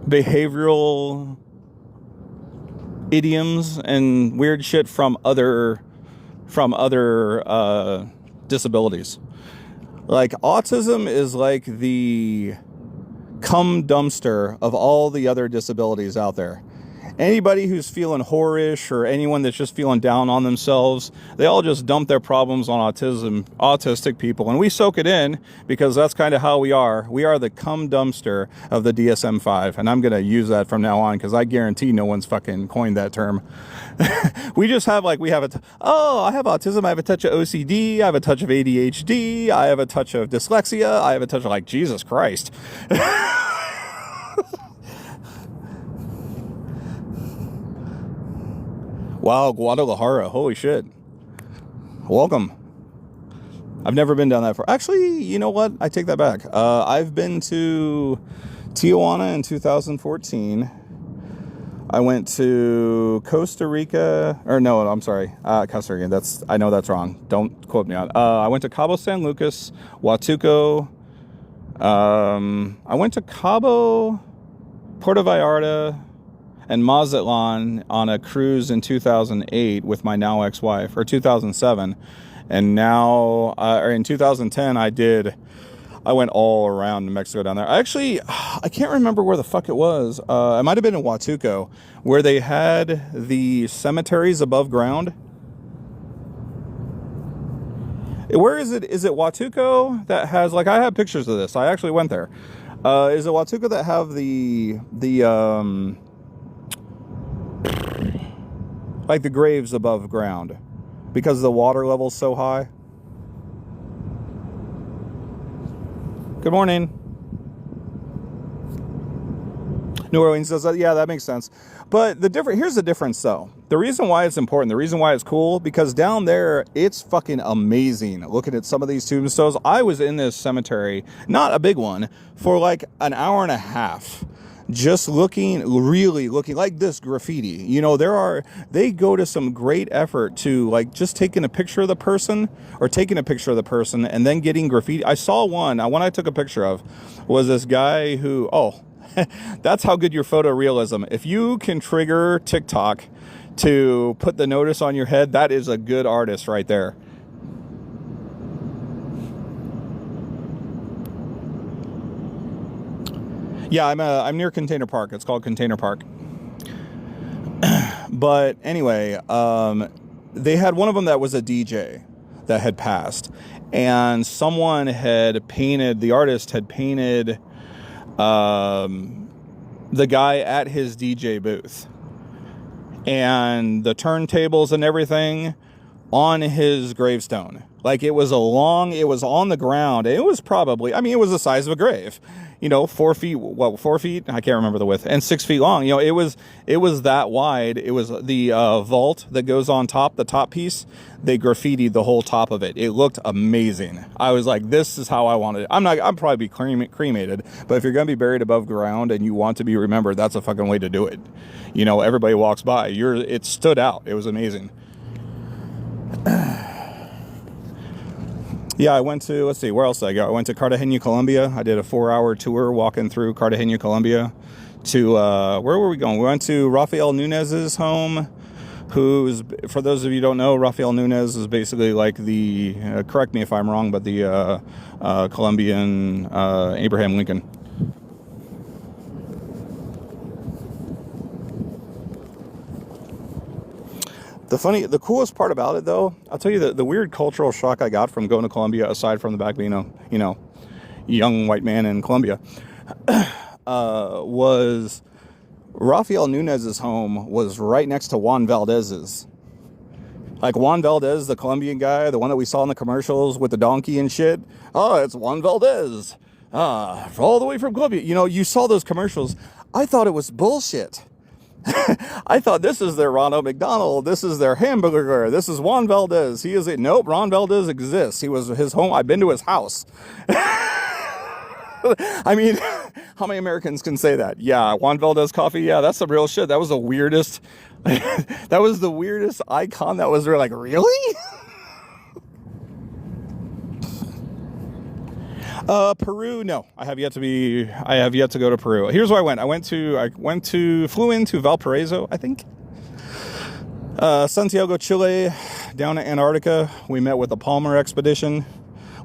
Speaker 1: behavioral idioms and weird shit from other disabilities. Like autism is like the cum dumpster of all the other disabilities out there. Anybody who's feeling whorish or anyone that's just feeling down on themselves, they all just dump their problems on autistic people, and we soak it in because that's kind of how we are. We are the cum dumpster of the DSM-5, and I'm going to use that from now on because I guarantee no one's fucking coined that term. We just have I have autism, I have a touch of OCD, I have a touch of ADHD, I have a touch of dyslexia, I have a touch of Jesus Christ. Wow, Guadalajara. Holy shit. Welcome. I've never been down that far. Actually, you know what? I take that back. I've been to Tijuana in 2014. I went to Costa Rica. Or no, I'm sorry. Costa Rica. I know that's wrong. Don't quote me on it. I went to Cabo San Lucas, Huatuco. I went to Cabo, Puerto Vallarta, and Mazatlan on a cruise in 2008 with my now ex-wife, or 2007. And now, or in 2010, I went all around Mexico down there. I can't remember where the fuck it was. It might have been in Huatuco, where they had the cemeteries above ground. Where is it? Is it Huatuco that has, I have pictures of this. I actually went there. Is it Huatuco that have the graves above ground because the water level's so high? Good morning. New Orleans does that. Yeah, that makes sense. But here's the difference though. The reason why it's important, the reason why it's cool, because down there, it's fucking amazing. Looking at some of these tombstones. I was in this cemetery, not a big one, for an hour and a half. Just really looking like this graffiti. You know, they go to some great effort to just taking a picture of the person and then getting graffiti. I saw one I took a picture of was this guy who, that's how good your photorealism. If you can trigger TikTok to put the notice on your head, that is a good artist right there. Yeah, I'm near Container Park. It's called Container Park. But anyway, they had one of them that was a DJ that had passed, and someone the artist had painted the guy at his DJ booth and the turntables and everything on his gravestone. It was on the ground. It was probably, it was the size of a grave, 4 feet, 4 feet, I can't remember the width, and 6 feet long. It was that wide. It was the vault that goes on top, the top piece. They graffitied the whole top of it. It looked amazing. I was like, this is how I wanted it. I'll probably be cremated, but if you're going to be buried above ground and you want to be remembered, that's a fucking way to do it. Everybody walks by. It stood out. It was amazing. Yeah, I went to, where else did I go? I went to Cartagena, Colombia. I did a 4-hour tour walking through Cartagena, Colombia. to, where were we going? We went to Rafael Nunez's home, who's, for those of you who don't know, Rafael Nunez is basically like the, correct me if I'm wrong, but the Colombian Abraham Lincoln. The coolest part about it, though, I'll tell you the weird cultural shock I got from going to Colombia, aside from the fact being a, young white man in Colombia, was Rafael Nunez's home was right next to Juan Valdez's. Like Juan Valdez, the Colombian guy, the one that we saw in the commercials with the donkey and shit. Oh, it's Juan Valdez. All the way from Colombia. You saw those commercials. I thought it was bullshit. I thought this is their Ronald McDonald. This is their hamburger. This is Juan Valdez. He is it. Nope, Ron Valdez exists. He was his home. I've been to his house. I mean, how many Americans can say that? Yeah, Juan Valdez coffee. Yeah, that's the real shit. That was the weirdest. That was the weirdest icon. That was like, really? Peru, no. I have yet to go to Peru. Here's where I went. Flew into Valparaiso, I think. Santiago, Chile, down to Antarctica. We met with the Palmer expedition,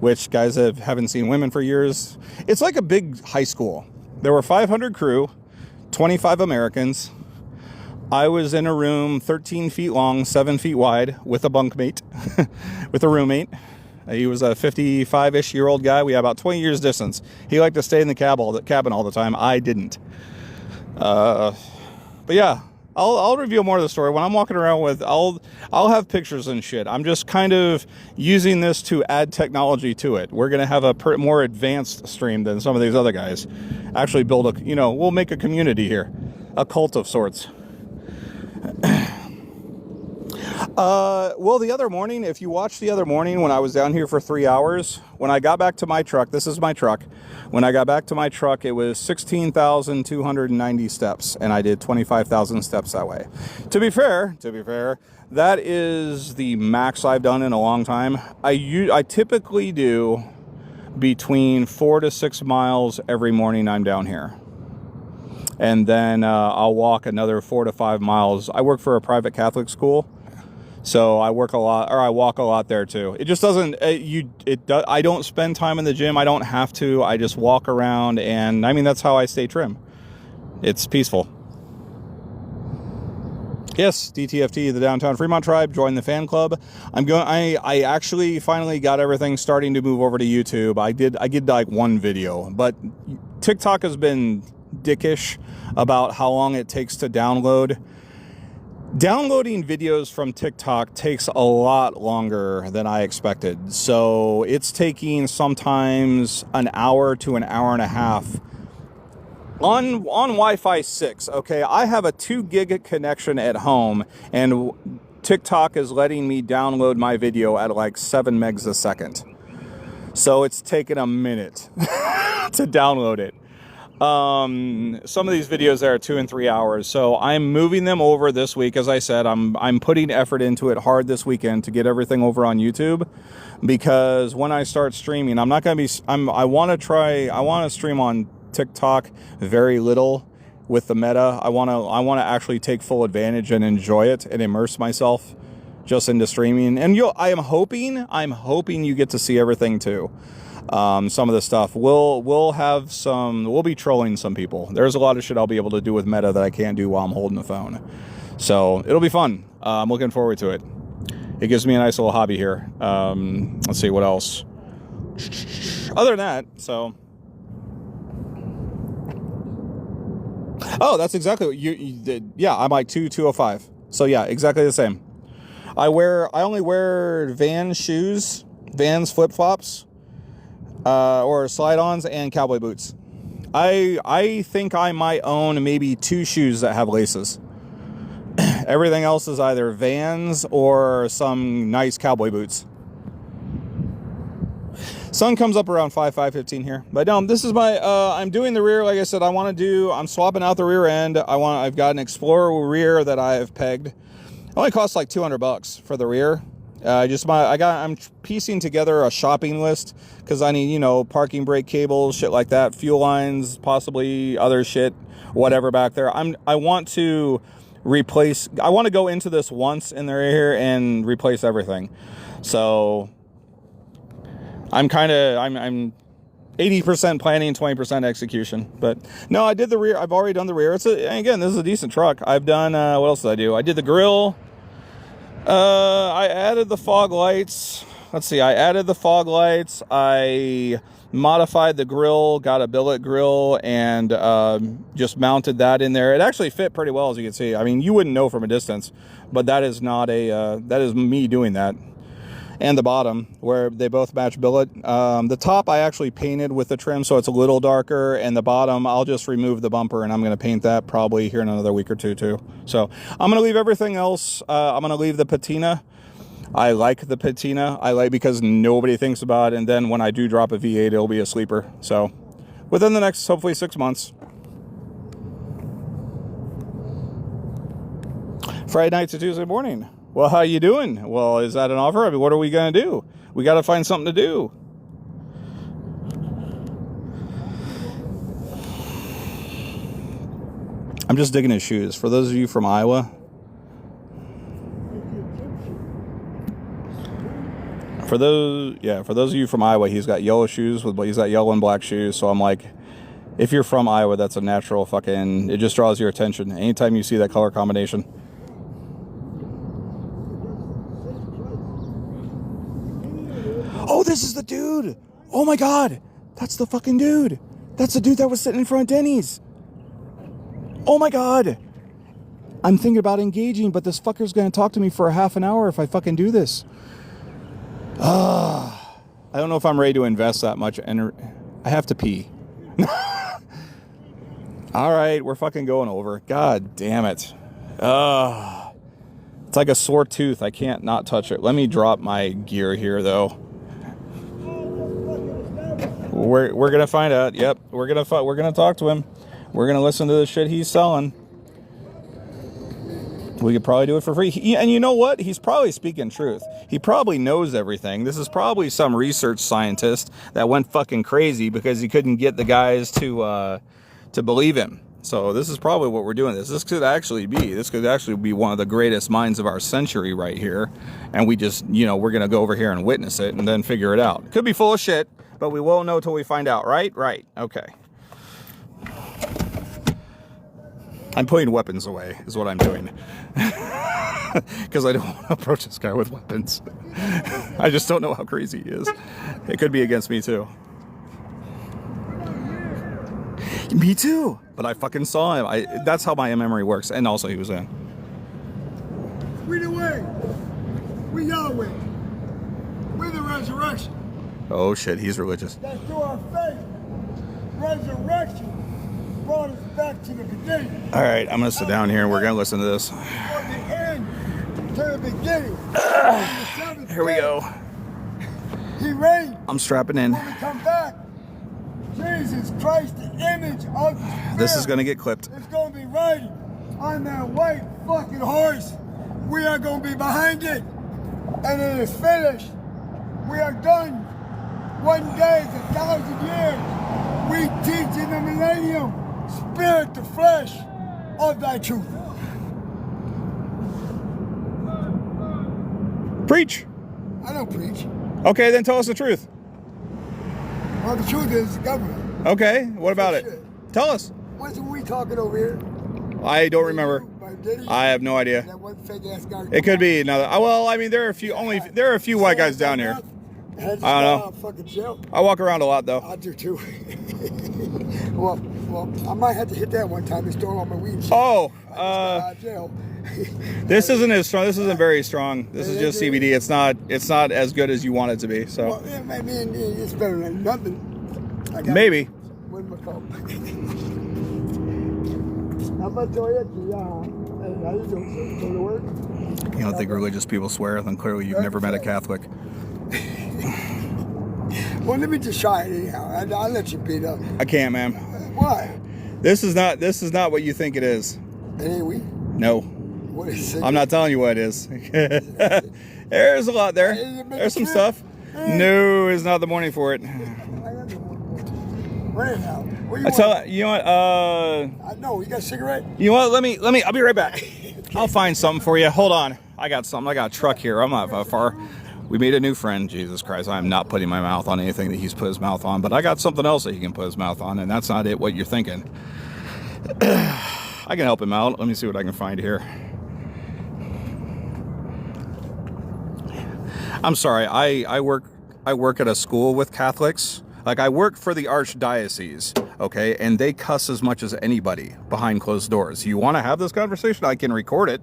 Speaker 1: which guys haven't seen women for years. It's like a big high school. There were 500 crew, 25 Americans. I was in a room 13 feet long, 7 feet wide with a bunkmate, with a roommate. He was a 55-ish-year-old guy. We had about 20 years distance. He liked to stay in the cabin all the time. I didn't. But yeah, I'll reveal more of the story when I'm walking around with. I'll have pictures and shit. I'm just kind of using this to add technology to it. We're gonna have a more advanced stream than some of these other guys. Actually, build we'll make a community here, a cult of sorts. Well, the other morning, if you watched the other morning when I was down here for 3 hours, when I got back to my truck, this is my truck. When I got back to my truck, it was 16,290 steps, and I did 25,000 steps that way. To be fair, that is the max I've done in a long time. I typically do between 4 to 6 miles every morning I'm down here. And then I'll walk another 4 to 5 miles. I work for a private Catholic school. So I walk a lot there too. It just doesn't, I don't spend time in the gym. I don't have to. I just walk around, and I mean, that's how I stay trim. It's peaceful. Yes, DTFT, the Downtown Fremont Tribe, join the fan club. I actually finally got everything starting to move over to YouTube. I did like one video, but TikTok has been dickish about how long it takes to download. Downloading videos from TikTok takes a lot longer than I expected. So it's taking sometimes an hour to an hour and a half on Wi-Fi 6. Okay, I have a 2 gig connection at home, and TikTok is letting me download my video at like 7 megs a second. So it's taken a minute to download it. Some of these videos there are 2 and 3 hours, so I'm moving them over this week. As I said, I'm putting effort into it hard this weekend to get everything over on YouTube, because when I start streaming, I want to stream on TikTok very little with the meta. I want to actually take full advantage and enjoy it and immerse myself just into streaming. And I'm hoping you get to see everything too. Some of the stuff we'll be trolling some people. There's a lot of shit I'll be able to do with meta that I can't do while I'm holding the phone. So it'll be fun. I'm looking forward to it. It gives me a nice little hobby here. Let's see what else. Other than that, so. Oh, that's exactly what you did. Yeah, I'm like 205. So yeah, exactly the same. I only wear Vans shoes, Vans flip-flops, or slide-ons, and cowboy boots. I think I might own maybe 2 shoes that have laces. Everything else is either Vans or some nice cowboy boots. Sun comes up around 5:15 here. But no, this is my, I'm doing the rear. Like I said, I'm swapping out the rear end. I've got an Explorer rear that I have pegged. It only costs like $200 for the rear. I'm piecing together a shopping list because I need, you know, parking brake cables, shit like that, fuel lines, possibly other shit, whatever back there. I want to go into this once in their here and replace everything. So I'm 80% planning, 20% execution. But no, I did the rear. I've already done the rear. Again, this is a decent truck. I've done, what else did I do? I did the grill. I added the fog lights. Let's see. I added the fog lights. I modified the grill, got a billet grill, and just mounted that in there. It actually fit pretty well, as you can see. I mean, you wouldn't know from a distance, but that is not that is me doing that. And the bottom, where they both match billet. The top I actually painted with the trim, so it's a little darker, and the bottom I'll just remove the bumper, and I'm going to paint that probably here in another week or two too. So I'm going to leave everything else. I'm going to leave the patina. I like the patina. Because nobody thinks about it, and then when I do drop a V8, it'll be a sleeper. So within the next hopefully 6 months. Friday night to Tuesday morning. Well, how you doing? Well, is that an offer? I mean, what are we going to do? We got to find something to do. I'm just digging his shoes. For those of you from Iowa, for those of you from Iowa, he's got yellow shoes he's got yellow and black shoes. So I'm like, if you're from Iowa, that's a natural it just draws your attention anytime you see that color combination. Oh, this is the dude. Oh my God. That's the fucking dude. That's the dude that was sitting in front of Denny's. Oh my God. I'm thinking about engaging, but this fucker's going to talk to me for a half an hour if I fucking do this. I don't know if I'm ready to invest that much energy. I have to pee. All right, we're fucking going over. God damn it. It's like a sore tooth. I can't not touch it. Let me drop my gear here, though. We're gonna find out. Yep, we're gonna talk to him. We're gonna listen to the shit he's selling. We could probably do it for free. And you know what? He's probably speaking truth. He probably knows everything. This is probably some research scientist that went fucking crazy because he couldn't get the guys to believe him. So this is probably what we're doing. This could actually be one of the greatest minds of our century right here. And we just, we're gonna go over here and witness it and then figure it out. Could be full of shit, but we won't know till we find out. Right? Right. Okay. I'm putting weapons away, is what I'm doing. Because I don't want to approach this guy with weapons. I just don't know how crazy he is. It could be against me, too. Me, too. But I fucking saw him. That's how my memory works. And also, he was in.
Speaker 2: We the way. We Yahweh. We're the resurrection.
Speaker 1: Oh, shit. He's religious.
Speaker 2: That's through our faith. Resurrection brought us back to the beginning.
Speaker 1: All right, I'm going to sit down here and we're going to listen to this.
Speaker 2: From the end to the beginning.
Speaker 1: Here we go.
Speaker 2: He reigned.
Speaker 1: I'm strapping in.
Speaker 2: When we come back, Jesus Christ, the image of the Spirit.
Speaker 1: This is going to get clipped.
Speaker 2: It's going to be riding on that white fucking horse. We are going to be behind it. And it is finished. We are done. One day is 1,000 years. We teach in the millennium. Spirit to flesh of thy truth.
Speaker 1: Preach.
Speaker 2: I don't preach.
Speaker 1: Okay, then tell us the truth.
Speaker 2: Well, the truth is the government.
Speaker 1: Okay, what about it?
Speaker 2: Shit.
Speaker 1: Tell us.
Speaker 2: What's we talking over here?
Speaker 1: I don't remember. I have no idea.
Speaker 2: That one fake ass guy.
Speaker 1: It could be another. Well, I mean, there are a few white guys down here. I don't know. I walk around a lot though.
Speaker 2: I do too. well, I might have to hit that one time and store all my weed.
Speaker 1: Oh, this isn't as strong. This isn't very strong. This is just CBD. It's not as good as you want it to be. So.
Speaker 2: Well, I mean, it's better than nothing.
Speaker 1: Maybe.
Speaker 2: What am I called? I'm gonna tell you, how you doing? Go to work?
Speaker 1: You don't think religious people swear? Then clearly you've never met a Catholic.
Speaker 2: Well, let me just try it anyhow. I'll let you beat up.
Speaker 1: I can't, ma'am.
Speaker 2: Why?
Speaker 1: This is not what you think it is.
Speaker 2: It ain't we?
Speaker 1: No.
Speaker 2: What is it?
Speaker 1: I'm not telling you what it is. There's a lot there. There's some stuff. No, it's not the morning for it.
Speaker 2: Right now. What
Speaker 1: I tell you know what.
Speaker 2: I know. You got a cigarette?
Speaker 1: You know what? Let me. I'll be right back. I'll find something for you. Hold on. I got something. I got a truck here. I'm not far. We made a new friend. Jesus Christ. I'm not putting my mouth on anything that he's put his mouth on, but I got something else that he can put his mouth on, and that's not it. What you're thinking. I can help him out. Let me see what I can find here. I'm sorry. I work at a school with Catholics. Like, I work for the archdiocese, okay, and they cuss as much as anybody behind closed doors. You want to have this conversation? I can record it.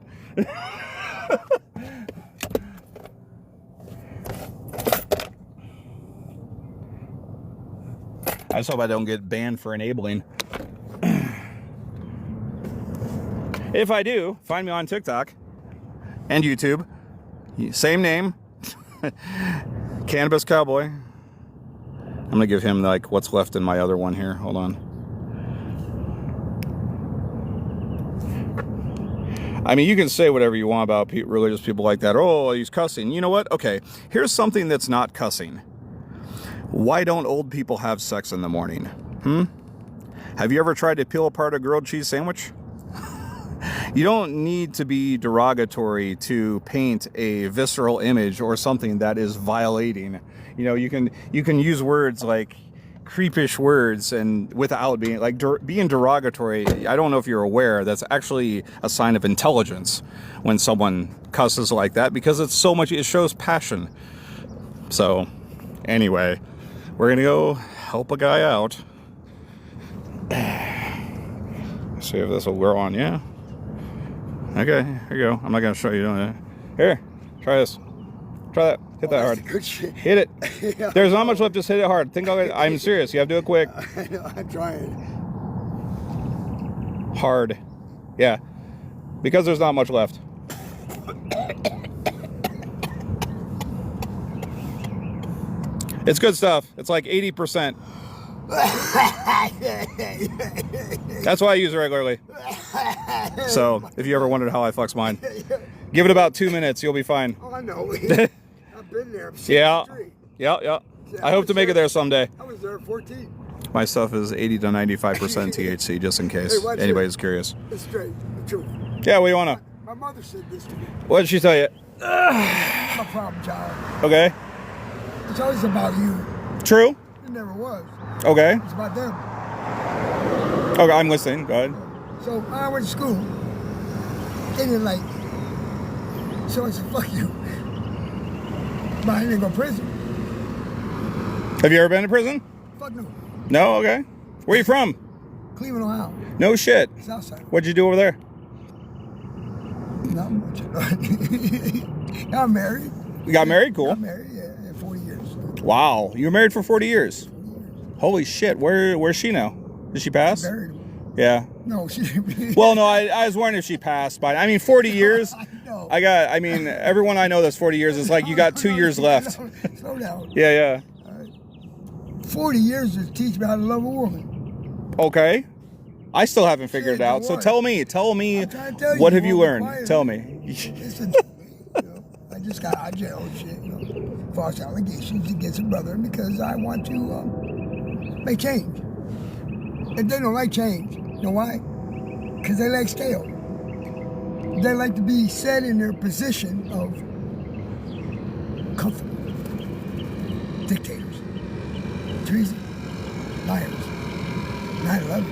Speaker 1: I just hope I don't get banned for enabling. If I do, find me on TikTok and YouTube. Same name. KannabisKowboy. I'm gonna give him like what's left in my other one here. Hold on. I mean, you can say whatever you want about religious people like that. Oh, he's cussing. You know what? Okay, here's something that's not cussing. Why don't old people have sex in the morning? Have you ever tried to peel apart a grilled cheese sandwich? You don't need to be derogatory to paint a visceral image or something that is violating. You know, you can use words like creepish words and without being like being derogatory. I don't know if you're aware, that's actually a sign of intelligence when someone cusses like that, because it's so much, it shows passion. So anyway, we're gonna go help a guy out. See if this will wear on. Yeah. Okay, here you go. I'm not gonna show you doing it. Here, try this. Try that. Hit that hard.
Speaker 2: Good shit.
Speaker 1: Hit it.
Speaker 2: Yeah.
Speaker 1: There's not much left. Just hit it hard. I'm serious. You have to do it quick.
Speaker 2: I know. I'm trying.
Speaker 1: Hard. Yeah. Because there's not much left. It's good stuff. It's like 80%. That's why I use it regularly. So, if you ever wondered how I flex mine, give it about 2 minutes. You'll be fine.
Speaker 2: Oh, I know. I've been there. I'm 63.
Speaker 1: Yeah. I hope to make it there someday.
Speaker 2: I was there at 14.
Speaker 1: My stuff is 80 to 95% THC, just in case anybody's curious.
Speaker 2: It's straight. The truth.
Speaker 1: Yeah, what do you want to?
Speaker 2: My mother said this to me.
Speaker 1: What did she tell you?
Speaker 2: I'm a problem child.
Speaker 1: Okay.
Speaker 2: It's always about you.
Speaker 1: True.
Speaker 2: It never was.
Speaker 1: Okay.
Speaker 2: It's about them.
Speaker 1: Okay, I'm listening. Go ahead.
Speaker 2: So when I went to school, they didn't like me. So I said, fuck you. But I didn't go to prison.
Speaker 1: Have you ever been to prison?
Speaker 2: Fuck no.
Speaker 1: No? Okay. Where are you from?
Speaker 2: Cleveland, Ohio.
Speaker 1: No shit.
Speaker 2: Southside.
Speaker 1: What'd you do over there?
Speaker 2: Not much. I'm married.
Speaker 1: You got married? Cool.
Speaker 2: I'm married, yeah, 40 years.
Speaker 1: Wow. You were married for 40 years? Holy shit. Where's she now? Did she pass?
Speaker 2: I married her.
Speaker 1: Yeah.
Speaker 2: No, she didn't.
Speaker 1: Well, no, I was wondering if she passed by. I mean, 40 years.
Speaker 2: I know.
Speaker 1: Everyone I know that's 40 years, it's like you got 2 years left.
Speaker 2: Slow down.
Speaker 1: Yeah.
Speaker 2: 40 years to teach me how to love a woman.
Speaker 1: Okay. I still haven't figured it out. So tell me, what have you learned? Tell me.
Speaker 2: Listen, I just got out of jail and shit, false allegations against a brother because I want to make change. If they don't like change, you know why? Because they like scale. They like to be set in their position of comfort. Dictators, treason, liars, 9/11.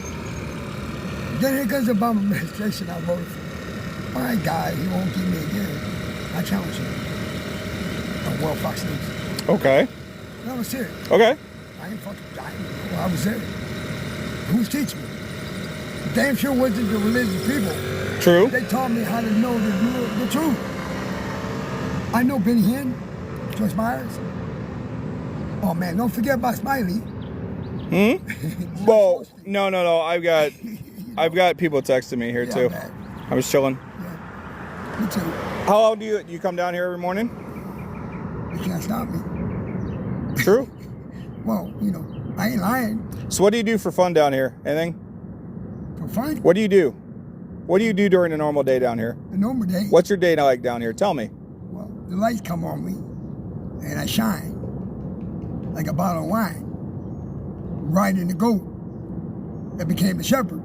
Speaker 2: Then here comes the Obama administration I voted for. My God, he won't give me again. I challenge him. On World Fox News.
Speaker 1: Okay.
Speaker 2: No, I'm serious.
Speaker 1: Okay.
Speaker 2: I ain't fucking dying. Well, I was there. Who's teaching me? Damn sure wasn't the religious people.
Speaker 1: True.
Speaker 2: They taught me how to know the truth. I know Benny Hinn, Joyce Myers. Oh man, don't forget about Smiley.
Speaker 1: Well, no. I've got people texting me here too. I was chilling.
Speaker 2: Yeah. Me too.
Speaker 1: How long do you come down here every morning?
Speaker 2: You can't stop me.
Speaker 1: True.
Speaker 2: Well, I ain't lying.
Speaker 1: So what do you do for fun down here? Anything?
Speaker 2: For fun?
Speaker 1: What do you do? What do you do during a normal day down here?
Speaker 2: A normal day?
Speaker 1: What's your day like down here? Tell me.
Speaker 2: Well, the lights come on me, and I shine like a bottle of wine, riding the goat that became a shepherd.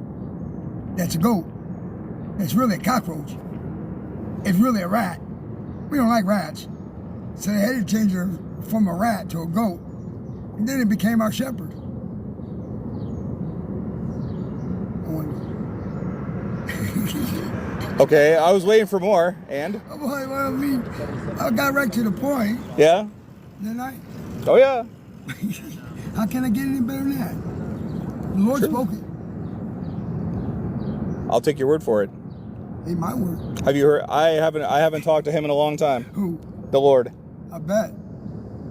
Speaker 2: That's a goat. It's really a cockroach. It's really a rat. We don't like rats. So they had to change her from a rat to a goat. And then it became our shepherd.
Speaker 1: Okay, I was waiting for more, and?
Speaker 2: Well, I mean, I got right to the point.
Speaker 1: Yeah?
Speaker 2: Then I...
Speaker 1: Oh, yeah.
Speaker 2: How can I get any better than that? The Lord spoke it.
Speaker 1: I'll take your word for it.
Speaker 2: Ain't my word.
Speaker 1: Have you heard? I haven't talked to him in a long time.
Speaker 2: Who?
Speaker 1: The Lord.
Speaker 2: I bet.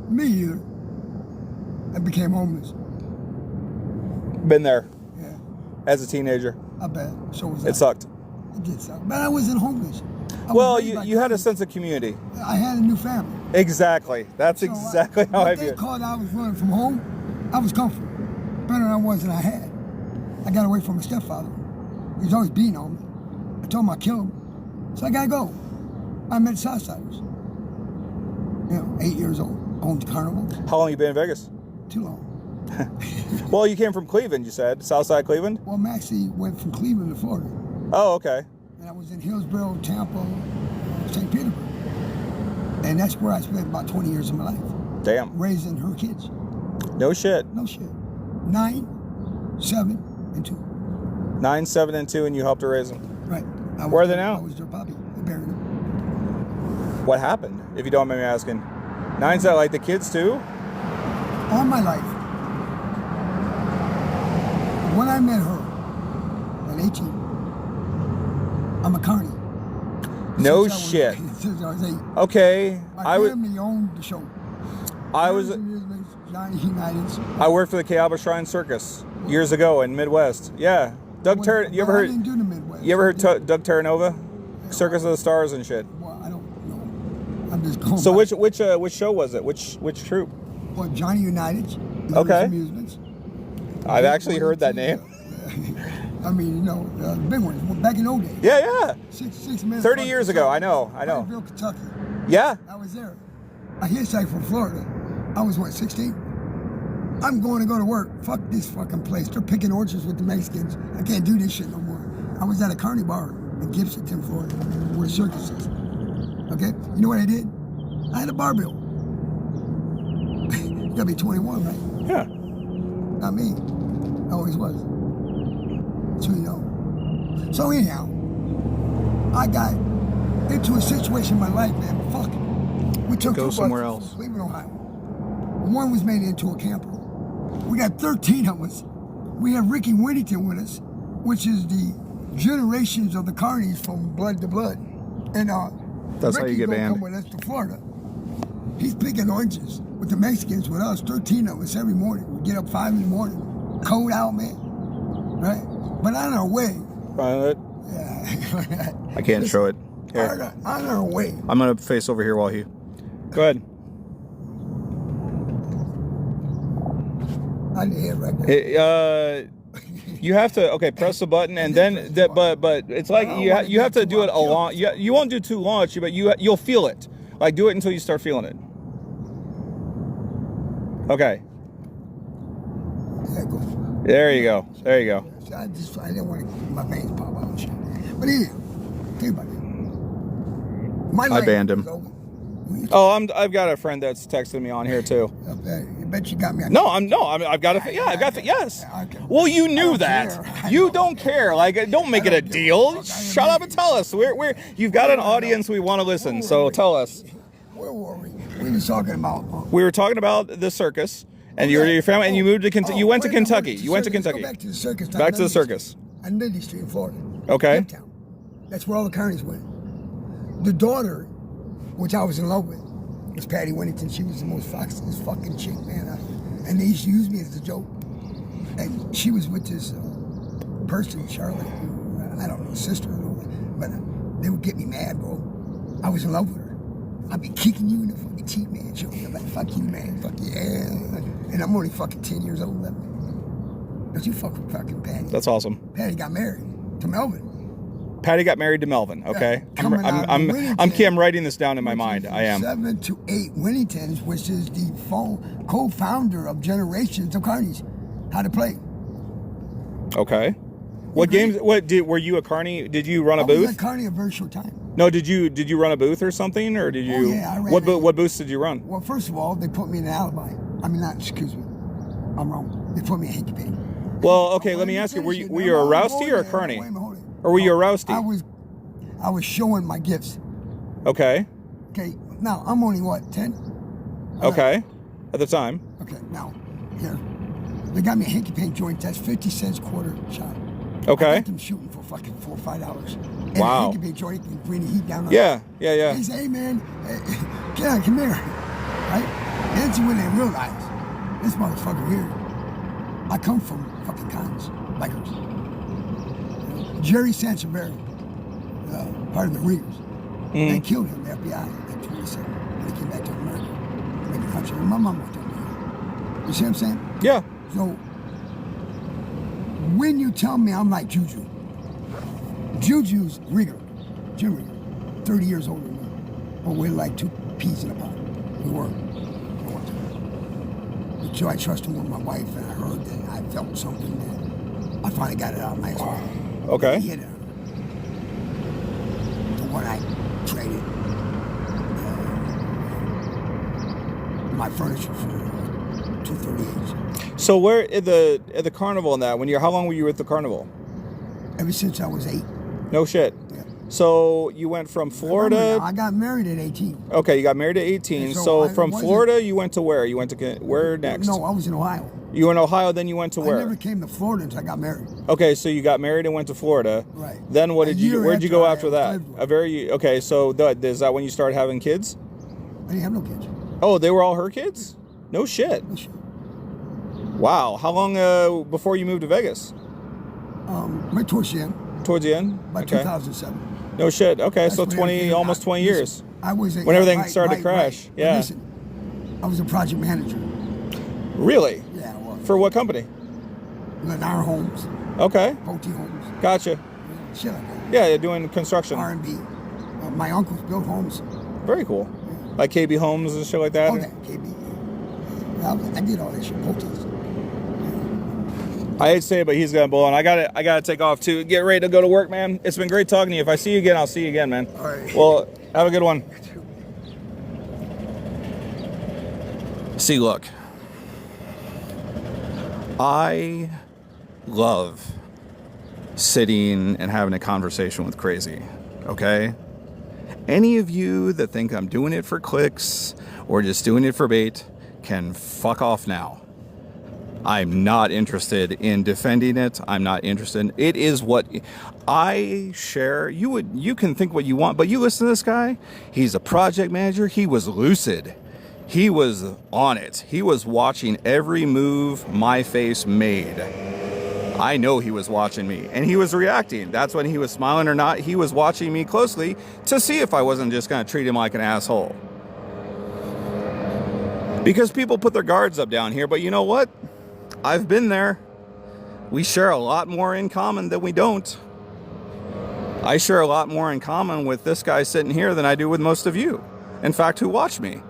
Speaker 2: Me either. I became homeless.
Speaker 1: Been there.
Speaker 2: Yeah.
Speaker 1: As a teenager.
Speaker 2: I bet. So was I.
Speaker 1: It sucked.
Speaker 2: It did suck. But I wasn't homeless.
Speaker 1: Well, you had a sense of community.
Speaker 2: I had a new family.
Speaker 1: Exactly. That's exactly how I view it.
Speaker 2: They called I was running from home. I was comfortable. Better than I was than I had. I got away from my stepfather. He was always beating on me. I told him I'd kill him. So I gotta go. I met Southsiders. 8 years old. Owned the carnival.
Speaker 1: How long you been in Vegas?
Speaker 2: Too long.
Speaker 1: Well, you came from Cleveland, you said. Southside Cleveland?
Speaker 2: Well, Maxie went from Cleveland to Florida.
Speaker 1: Oh, okay.
Speaker 2: And I was in Hillsborough, Tampa, St. Petersburg. And that's where I spent about 20 years of my life.
Speaker 1: Damn.
Speaker 2: Raising her kids.
Speaker 1: No shit.
Speaker 2: No shit. 9, 7, and 2.
Speaker 1: 9, 7, and 2, and you helped her raise them.
Speaker 2: Right.
Speaker 1: Where are they now?
Speaker 2: I was their puppy. I buried them.
Speaker 1: What happened, if you don't mind me asking? 9's that like the kids too?
Speaker 2: All my life. When I met her at 18, I'm a carny.
Speaker 1: No shit.
Speaker 2: Since I was 8.
Speaker 1: Okay.
Speaker 2: My family owned the show.
Speaker 1: I worked for the Kayaba Shrine Circus years ago in Midwest. Yeah. Doug Terranova. You ever heard?
Speaker 2: I didn't do the Midwest.
Speaker 1: You ever heard Doug Terranova? Circus of the Stars and shit.
Speaker 2: Well, I don't know. I'm just going.
Speaker 1: So which show was it? Which troupe?
Speaker 2: Well, Johnny United's.
Speaker 1: Okay.
Speaker 2: Amusements.
Speaker 1: I've actually heard that name.
Speaker 2: I mean, big ones. Back in old days.
Speaker 1: Yeah.
Speaker 2: 6 minutes.
Speaker 1: 30 years ago. I know.
Speaker 2: Fayetteville, Kentucky.
Speaker 1: Yeah.
Speaker 2: I was there. I hitchhiked from Florida. I was 16? I'm going to go to work. Fuck this fucking place. They're picking orchards with the Mexicans. I can't do this shit no more. I was at a carny bar in Gibsonton, Florida, where the circus is. Okay? You know what I did? I had a bar bill. You gotta be 21, right?
Speaker 1: Yeah.
Speaker 2: Not me. I always was. So you know. So anyhow, I got into a situation in my life, man. Fuck it. We took
Speaker 1: Go
Speaker 2: 2
Speaker 1: somewhere
Speaker 2: buses
Speaker 1: else.
Speaker 2: from Cleveland, Ohio. One was made into a camper. We got 13 of us. We have Ricky Whittington with us, which is the generations of the carnies from blood to blood. And
Speaker 1: that's how you get banned.
Speaker 2: Come with us to Florida. He's picking oranges with the Mexicans with us, 13 of us every morning. We get up 5 in the morning, cold out, man. Right? But on our way. Yeah.
Speaker 1: I can't show it. Here.
Speaker 2: On our way.
Speaker 1: I'm gonna face over here while he. Go ahead.
Speaker 2: I didn't hear right there.
Speaker 1: You have to press the button and then but it's like you have to do it a long. You won't do too long, but you'll feel it. Like do it until you start feeling it. Okay.
Speaker 2: Yeah, go.
Speaker 1: There you go. There you go.
Speaker 2: I didn't want to my veins pop out and shit. But anyhow, think about it.
Speaker 1: I banned him. Oh, I've got a friend that's texting me on here too.
Speaker 2: I bet you got me.
Speaker 1: I've got a yes. Okay. Well, you knew that. You don't care. Like, don't make it a deal. Shut up and tell us. You've got an audience. We want to listen. So tell us.
Speaker 2: Where were we? We were talking about.
Speaker 1: We were talking about the circus, and you were your family, and you moved to Kentucky. You went to Kentucky. You went to Kentucky.
Speaker 2: Back to the circus.
Speaker 1: Back to the circus.
Speaker 2: On Lily Street in Florida.
Speaker 1: Okay.
Speaker 2: Cape Town. That's where all the carnies went. The daughter, which I was in love with, was Patty Whittington. She was the most foxiest fucking chick, man. And they used to use me as a joke. And she was with this person, Charlotte, I don't know, sister or what, but they would get me mad, bro. I was in love with her. I'd be kicking you in the fucking teeth, man. She'll be like, fuck you, man. Fuck yeah. And I'm only fucking 10 years old. Don't you fuck with fucking Patty.
Speaker 1: That's awesome.
Speaker 2: Patty got married to Melvin.
Speaker 1: Patty got married to Melvin. Okay,
Speaker 2: coming out of Winnington,
Speaker 1: I'm writing this down in my mind. I am
Speaker 2: 7 to 8 Winningtons, which is the co-founder of Generations of Carnies, how to play.
Speaker 1: Okay. What games? Were you a carny? Did you run a booth?
Speaker 2: I was a carny a very short time.
Speaker 1: No, did you run a booth or something, or did you?
Speaker 2: Oh, yeah, I ran.
Speaker 1: What booths did you run?
Speaker 2: Well, first of all, they put me in an alibi. I mean, not excuse me, I'm wrong. They put me in hanky panky.
Speaker 1: Well, okay, let me ask you: Were you a rousty or a carny, or were you a rousty?
Speaker 2: I was showing my gifts.
Speaker 1: Okay.
Speaker 2: Okay. Now I'm only what 10.
Speaker 1: Okay. At the time.
Speaker 2: Okay. Now, here, they got me a hanky panky joint. That's 50 cents quarter shot.
Speaker 1: Okay.
Speaker 2: I got them shooting for fucking $4 or $5. And
Speaker 1: wow.
Speaker 2: A hanky panky joint can bring the heat down.
Speaker 1: Yeah.
Speaker 2: They say, hey man, get on, come here, right? That's when they realize this motherfucker here. I come from fucking cons, bikers. Jerry Sanseverino, part of the Readers. They killed him, the FBI, at 27 when they came back to America, make the country. My mom went to America. You see what I'm saying?
Speaker 1: Yeah.
Speaker 2: So, when you tell me I'm like Juju, Juju's Rieger, Jim Rieger, 30 years older than me, but we're like 2 peas in a pod. We were. So I trusted him with my wife, and I heard that I felt something that I finally got it out of my ex-wife.
Speaker 1: Okay.
Speaker 2: He hit her. The one I traded my furniture for 238s.
Speaker 1: So where at the carnival and that, how long were you at the carnival?
Speaker 2: Ever since I was 8.
Speaker 1: No shit.
Speaker 2: Yeah.
Speaker 1: So you went from Florida.
Speaker 2: I got married at 18.
Speaker 1: Okay, you got married at 18. So from Florida, you went to where? You went to where next?
Speaker 2: No, I was in Ohio.
Speaker 1: You were in Ohio, then you went to where?
Speaker 2: I never came to Florida until I got married.
Speaker 1: Okay, so you got married and went to Florida.
Speaker 2: Right.
Speaker 1: Then what did you? Where'd you go after that?
Speaker 2: February.
Speaker 1: Okay. So is that when you started having kids?
Speaker 2: I didn't have no kids.
Speaker 1: Oh, they were all her kids? No shit.
Speaker 2: No shit.
Speaker 1: Wow. How long before you moved to Vegas?
Speaker 2: Right towards the end.
Speaker 1: Towards the end.
Speaker 2: By 2007.
Speaker 1: No shit. Okay,
Speaker 2: That's
Speaker 1: so almost 20 years.
Speaker 2: Listen, I was
Speaker 1: when everything started to crash.
Speaker 2: Right.
Speaker 1: Yeah.
Speaker 2: Listen, I was a project manager.
Speaker 1: Really?
Speaker 2: Yeah, I was.
Speaker 1: For what company?
Speaker 2: Lennar Homes.
Speaker 1: Okay.
Speaker 2: Boaty Homes.
Speaker 1: Gotcha.
Speaker 2: Yeah, shit like that.
Speaker 1: Yeah, you're doing construction.
Speaker 2: R&B. My uncles built homes.
Speaker 1: Very cool. Yeah. Like KB Homes and shit like that?
Speaker 2: Oh, that KB. Yeah, I did all that shit. Boaties.
Speaker 1: I hate to say it, but he's gonna blow, and I gotta take off too. Get ready to go to work, man. It's been great talking to you. If I see you again, I'll see you again, man.
Speaker 2: All right.
Speaker 1: Well, have a good one. See, look, I love sitting and having a conversation with crazy. Okay. Any of you that think I'm doing it for clicks or just doing it for bait can fuck off now. I'm not interested in defending it. I'm not interested. It is what I share. You can think what you want, but you listen to this guy. He's a project manager. He was lucid. He was on it. He was watching every move my face made. I know he was watching me, and he was reacting. That's when he was smiling or not. He was watching me closely to see if I wasn't just going to treat him like an asshole. Because people put their guards up down here, but you know what? I've been there. We share a lot more in common than we don't. I share a lot more in common with this guy sitting here than I do with most of you. In fact, who watch me.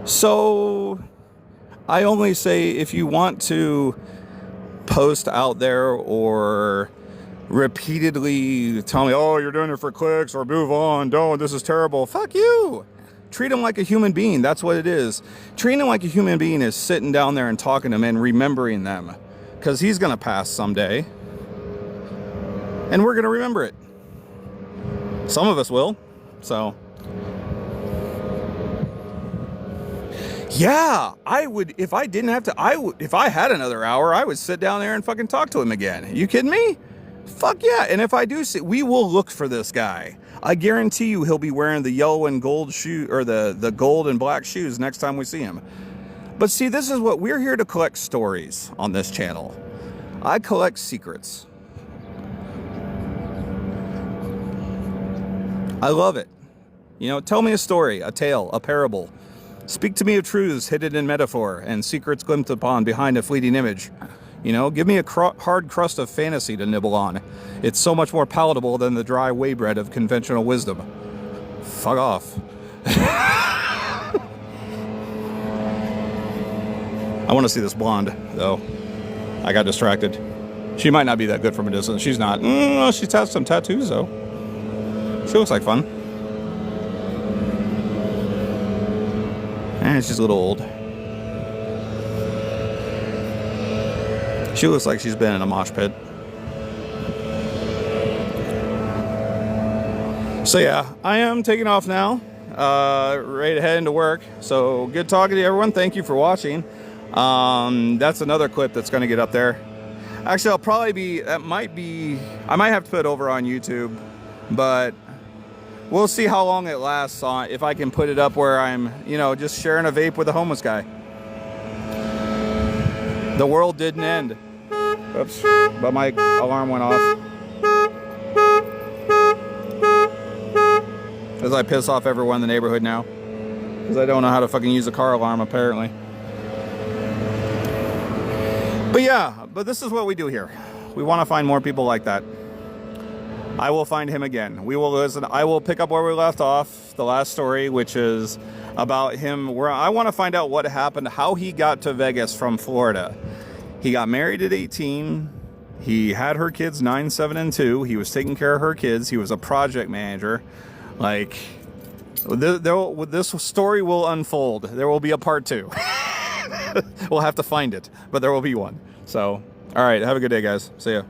Speaker 1: So I only say if you want to post out there or repeatedly tell me, oh, you're doing it for clicks or move on, don't, this is terrible. Fuck you. Treat him like a human being. That's what it is. Treating him like a human being is sitting down there and talking to him and remembering them. Because he's going to pass someday. And we're going to remember it. Some of us will. So. Yeah, I would, if I didn't have to, if I had another hour, I would sit down there and fucking talk to him again. Are you kidding me? Fuck yeah. And if I do see, we will look for this guy. I guarantee you he'll be wearing the yellow and gold shoe, or the gold and black shoes next time we see him. But see, this is what we're here to collect stories on this channel. I collect secrets. I love it. You know, tell me a story, a tale, a parable. Speak to me of truths hidden in metaphor and secrets glimpsed upon behind a fleeting image. You know, give me a hard crust of fantasy to nibble on. It's so much more palatable than the dry whey bread of conventional wisdom. Fuck off. I want to see this blonde, though. I got distracted. She might not be that good from a distance. She's not. She's had some tattoos, though. She looks like fun. And she's a little old. She looks like she's been in a mosh pit. So yeah, I am taking off now. Ready to head into work. So good talking to you, everyone. Thank you for watching. That's another clip that's going to get up there. Actually, I'll probably be, I might have to put it over on YouTube, but we'll see how long it lasts on, if I can put it up where I'm, you know, just sharing a vape with a homeless guy. The world didn't end. Oops, but my alarm went off. As I piss off everyone in the neighborhood now. Because I don't know how to fucking use a car alarm, apparently. But yeah, but this is what we do here. We want to find more people like that. I will find him again. We will listen. I will pick up where we left off, the last story, which is about him. Where I want to find out what happened, how he got to Vegas from Florida. He got married at 18. He had her kids 9, 7, and 2. He was taking care of her kids. He was a project manager. Like, this story will unfold. There will be a part 2. We'll have to find it, but there will be one. So, all right. Have a good day, guys. See ya.